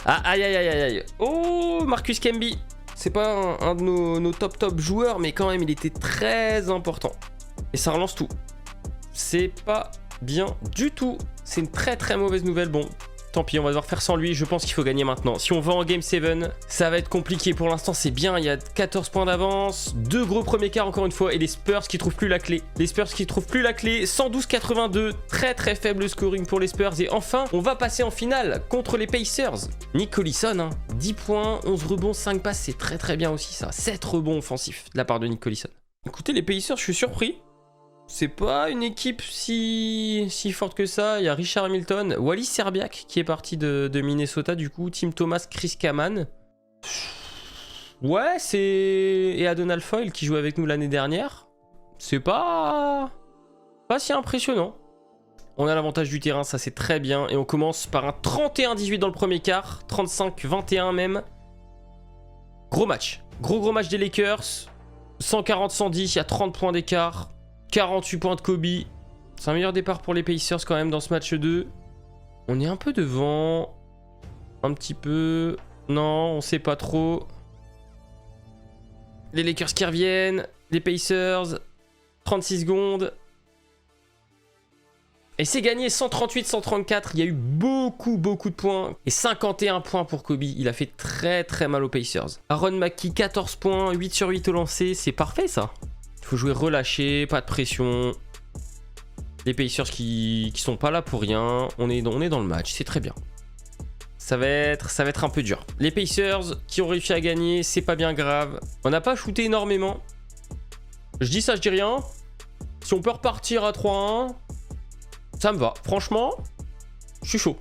Ah, aïe. Oh, Marcus Camby. C'est pas un de nos top joueurs, mais quand même, il était très important. Et ça relance tout. C'est pas bien du tout. C'est une très mauvaise nouvelle. Bon, tant pis, on va devoir faire sans lui. Je pense qu'il faut gagner maintenant. Si on va en Game 7, ça va être compliqué. Pour l'instant, c'est bien. Il y a 14 points d'avance. 2 gros premiers quarts encore une fois. Et les Spurs qui trouvent plus la clé. 112-82. Très faible scoring pour les Spurs. Et enfin, on va passer en finale contre les Pacers. Nick Collison, hein, 10 points, 11 rebonds, 5 passes. C'est très bien aussi ça. 7 rebonds offensifs de la part de Nick Collison. Écoutez, les Pacers, je suis surpris. C'est pas une équipe si forte que ça. Il y a Richard Hamilton, Wally Serbiak qui est parti de Minnesota du coup, Tim Thomas, Chris Kaman. Ouais, c'est... Et Adonal Foyle qui jouait avec nous l'année dernière. C'est pas si impressionnant. On a l'avantage du terrain, ça c'est très bien. Et on commence par un 31-18 dans le premier quart, 35-21 même. Gros match. Gros match des Lakers. 140-110, il y a 30 points d'écart. 48 points de Kobe. C'est un meilleur départ pour les Pacers quand même dans ce match 2. On est un peu devant. Un petit peu. Non, on sait pas trop. Les Lakers qui reviennent. Les Pacers. 36 secondes. Et c'est gagné 138-134. Il y a eu beaucoup de points. Et 51 points pour Kobe. Il a fait très mal aux Pacers. Aaron McKie, 14 points. 8 sur 8 au lancer. C'est parfait ça. Il faut jouer relâché, pas de pression. Les Pacers qui sont pas là pour rien. On est dans le match, c'est très bien. Ça va être un peu dur. Les Pacers qui ont réussi à gagner, c'est pas bien grave. On n'a pas shooté énormément. Je dis ça, je dis rien. Si on peut repartir à 3-1, ça me va. Franchement, je suis chaud.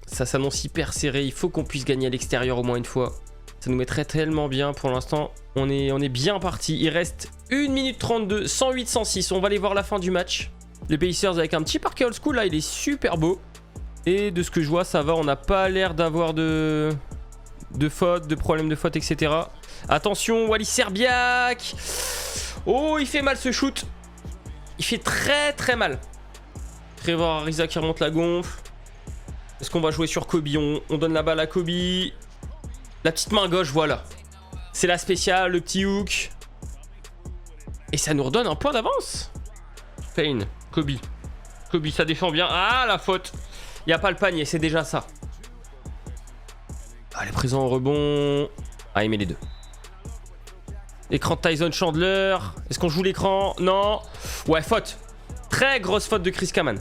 Ça s'annonce hyper serré. Il faut qu'on puisse gagner à l'extérieur au moins une fois. Ça nous mettrait tellement bien. Pour l'instant, on est bien parti. Il reste 1 minute 32, 108-106. On va aller voir la fin du match. Les Pacers avec un petit parquet old school. Là, il est super beau. Et de ce que je vois, ça va. On n'a pas l'air d'avoir de fautes, de problèmes de fautes, etc. Attention, Wally Serbiak. Oh, il fait mal ce shoot. Il fait très mal. Trevor Ariza qui remonte la gonfle. Est-ce qu'on va jouer sur Kobe? On donne la balle à Kobe. La petite main gauche, voilà. C'est la spéciale, le petit hook. Et ça nous redonne un point d'avance. Payne, Kobe. Kobe, ça défend bien. Ah, la faute. Il n'y a pas le panier, c'est déjà ça. Allez, présent au rebond. Ah, il met les deux. Écran de Tyson Chandler. Est-ce qu'on joue l'écran? Non. Ouais, faute. Très grosse faute de Chris Kaman.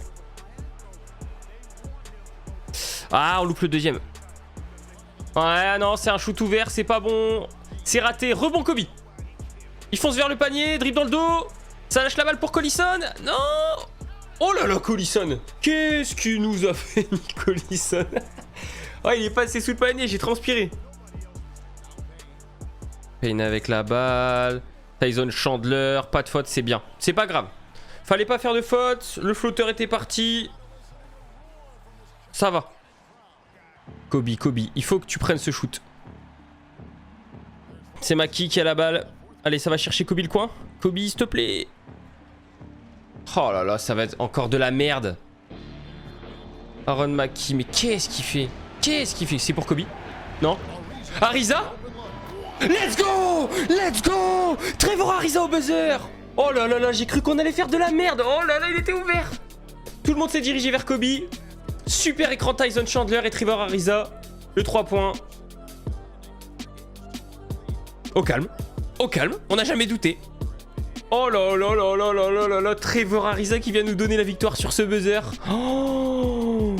Ah, on loupe le deuxième. Ouais, non, c'est un shoot ouvert, c'est pas bon. C'est raté. Rebond Kobe. Il fonce vers le panier, dribble dans le dos. Ça lâche la balle pour Collison. Non. Oh là là, Collison. Qu'est-ce qu'il nous a fait, Collison? Oh, il est passé sous le panier, j'ai transpiré. Payne avec la balle. Tyson Chandler. Pas de faute, c'est bien. C'est pas grave. Fallait pas faire de faute. Le flotteur était parti. Ça va. Kobe, il faut que tu prennes ce shoot. C'est Maki qui a la balle. Allez, ça va chercher Kobe le coin. Kobe, s'il te plaît. Oh là là, ça va être encore de la merde. Aaron Maki, mais qu'est-ce qu'il fait? Qu'est-ce qu'il fait? C'est pour Kobe? Non? Ariza? Let's go! Let's go! Trevor Ariza au buzzer! Oh là là là, j'ai cru qu'on allait faire de la merde. Oh là là, il était ouvert. Tout le monde s'est dirigé vers Kobe. Super écran Tyson Chandler et Trevor Ariza. Le 3 points. Au calme. Au calme, on n'a jamais douté. Oh là là là là là là là là. Trevor Ariza qui vient nous donner la victoire sur ce buzzer. Oh,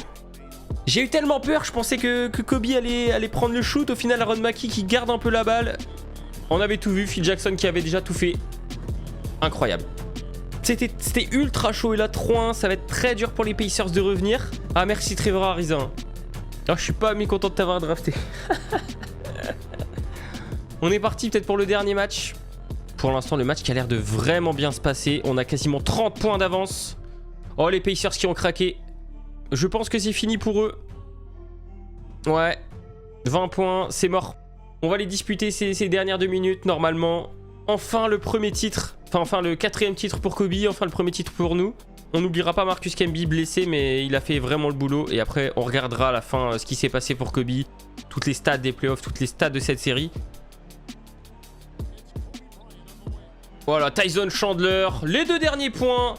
j'ai eu tellement peur, je pensais que Kobe allait prendre le shoot. Au final, Aaron Maki qui garde un peu la balle. On avait tout vu, Phil Jackson qui avait déjà tout fait. Incroyable. C'était ultra chaud et là 3-1, ça va être très dur pour les Pacers de revenir. Ah merci Trevor Ariza. Ah, je suis pas mécontent de t'avoir drafté. On est parti peut-être pour le dernier match. Pour l'instant, le match qui a l'air de vraiment bien se passer. On a quasiment 30 points d'avance. Oh, les Pacers qui ont craqué. Je pense que c'est fini pour eux. Ouais. 20 points, c'est mort. On va les disputer ces dernières 2 minutes, normalement. Enfin, le premier titre. Enfin, le 4e titre pour Kobe. Enfin, le premier titre pour nous. On n'oubliera pas Marcus Camby blessé, mais il a fait vraiment le boulot. Et après, on regardera à la fin ce qui s'est passé pour Kobe. Toutes les stats des playoffs, toutes les stats de cette série. Voilà, Tyson Chandler, les 2 derniers points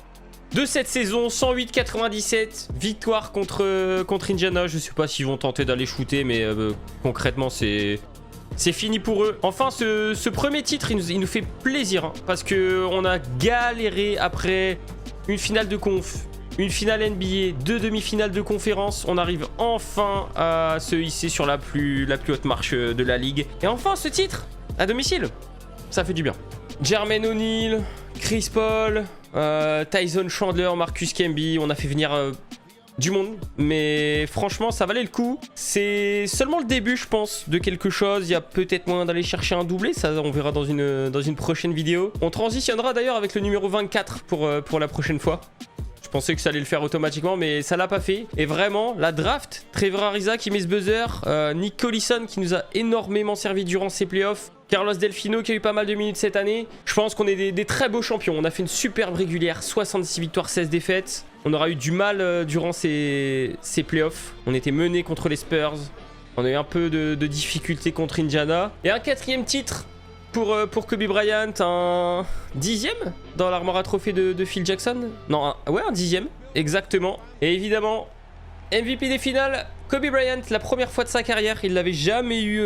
de cette saison, 108-97, victoire contre Indiana. Je sais pas s'ils vont tenter d'aller shooter, mais concrètement, c'est fini pour eux. Enfin, ce premier titre, il nous fait plaisir, hein, parce qu'on a galéré après une finale de conf, une finale NBA, 2 demi-finales de conférence. On arrive enfin à se hisser sur la plus haute marche de la ligue. Et enfin, ce titre, à domicile, ça fait du bien. Jermaine O'Neal, Chris Paul, Tyson Chandler, Marcus Camby, on a fait venir du monde, mais franchement ça valait le coup. C'est seulement le début je pense de quelque chose, il y a peut-être moyen d'aller chercher un doublé, ça on verra dans une prochaine vidéo. On transitionnera d'ailleurs avec le numéro 24 pour la prochaine fois. Je pensais que ça allait le faire automatiquement, mais ça l'a pas fait. Et vraiment, la draft, Trevor Ariza qui met ce buzzer, Nick Collison qui nous a énormément servi durant ces playoffs, Carlos Delfino qui a eu pas mal de minutes cette année. Je pense qu'on est des très beaux champions. On a fait une superbe régulière, 66 victoires, 16 défaites. On aura eu du mal durant ces playoffs. On était mené contre les Spurs. On a eu un peu de difficultés contre Indiana. Et un 4e titre pour Kobe Bryant, un 10e dans l'armoire à trophée de Phil Jackson. Non, un 10e, exactement. Et évidemment, MVP des finales, Kobe Bryant, la première fois de sa carrière. Il l'avait jamais eu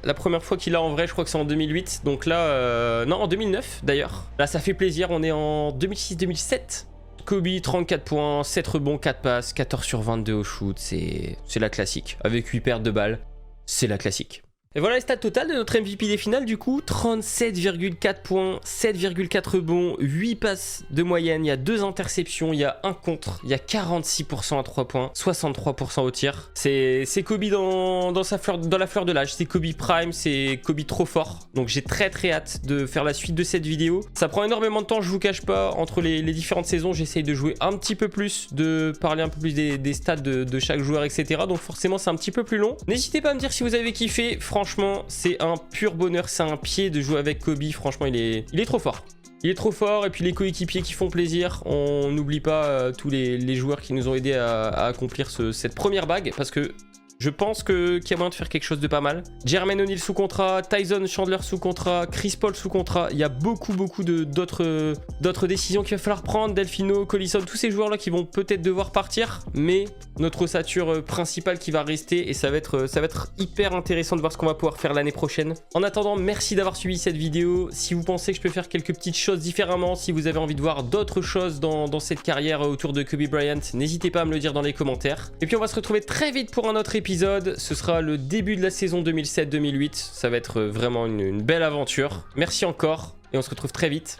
la première fois qu'il l'a en vrai, je crois que c'est en 2008. Donc là, non, en 2009 d'ailleurs. Là, ça fait plaisir, on est en 2006-2007. Kobe, 34 points, 7 rebonds, 4 passes, 14 sur 22 au shoot. C'est la classique. Avec 8 pertes de balles, c'est la classique. Et voilà les stats totales de notre MVP des finales du coup, 37,4 points, 7,4 rebonds, 8 passes de moyenne, il y a 2 interceptions, il y a 1 contre, il y a 46% à 3 points, 63% au tir. C'est Kobe dans la fleur de l'âge, c'est Kobe Prime, c'est Kobe trop fort. Donc j'ai très hâte de faire la suite de cette vidéo. Ça prend énormément de temps, je vous cache pas, entre les différentes saisons, j'essaye de jouer un petit peu plus, de parler un peu plus des stats de chaque joueur, etc. Donc forcément c'est un petit peu plus long. N'hésitez pas à me dire si vous avez kiffé, franchement c'est un pur bonheur, c'est un pied de jouer avec Kobe, franchement il est trop fort. Il est trop fort, et puis les coéquipiers qui font plaisir. On n'oublie pas tous les joueurs qui nous ont aidés à accomplir cette première bague, parce que je pense qu'il y a moyen de faire quelque chose de pas mal. Jermaine O'Neal sous contrat, Tyson Chandler sous contrat, Chris Paul sous contrat. Il y a beaucoup d'autres décisions qu'il va falloir prendre. Delfino, Collison, tous ces joueurs-là qui vont peut-être devoir partir. Mais notre ossature principale qui va rester. Et ça va être hyper intéressant de voir ce qu'on va pouvoir faire l'année prochaine. En attendant, merci d'avoir suivi cette vidéo. Si vous pensez que je peux faire quelques petites choses différemment, si vous avez envie de voir d'autres choses dans cette carrière autour de Kobe Bryant, n'hésitez pas à me le dire dans les commentaires. Et puis on va se retrouver très vite pour un autre épisode. Ce sera le début de la saison 2007-2008. Ça va être vraiment une belle aventure. Merci encore et on se retrouve très vite.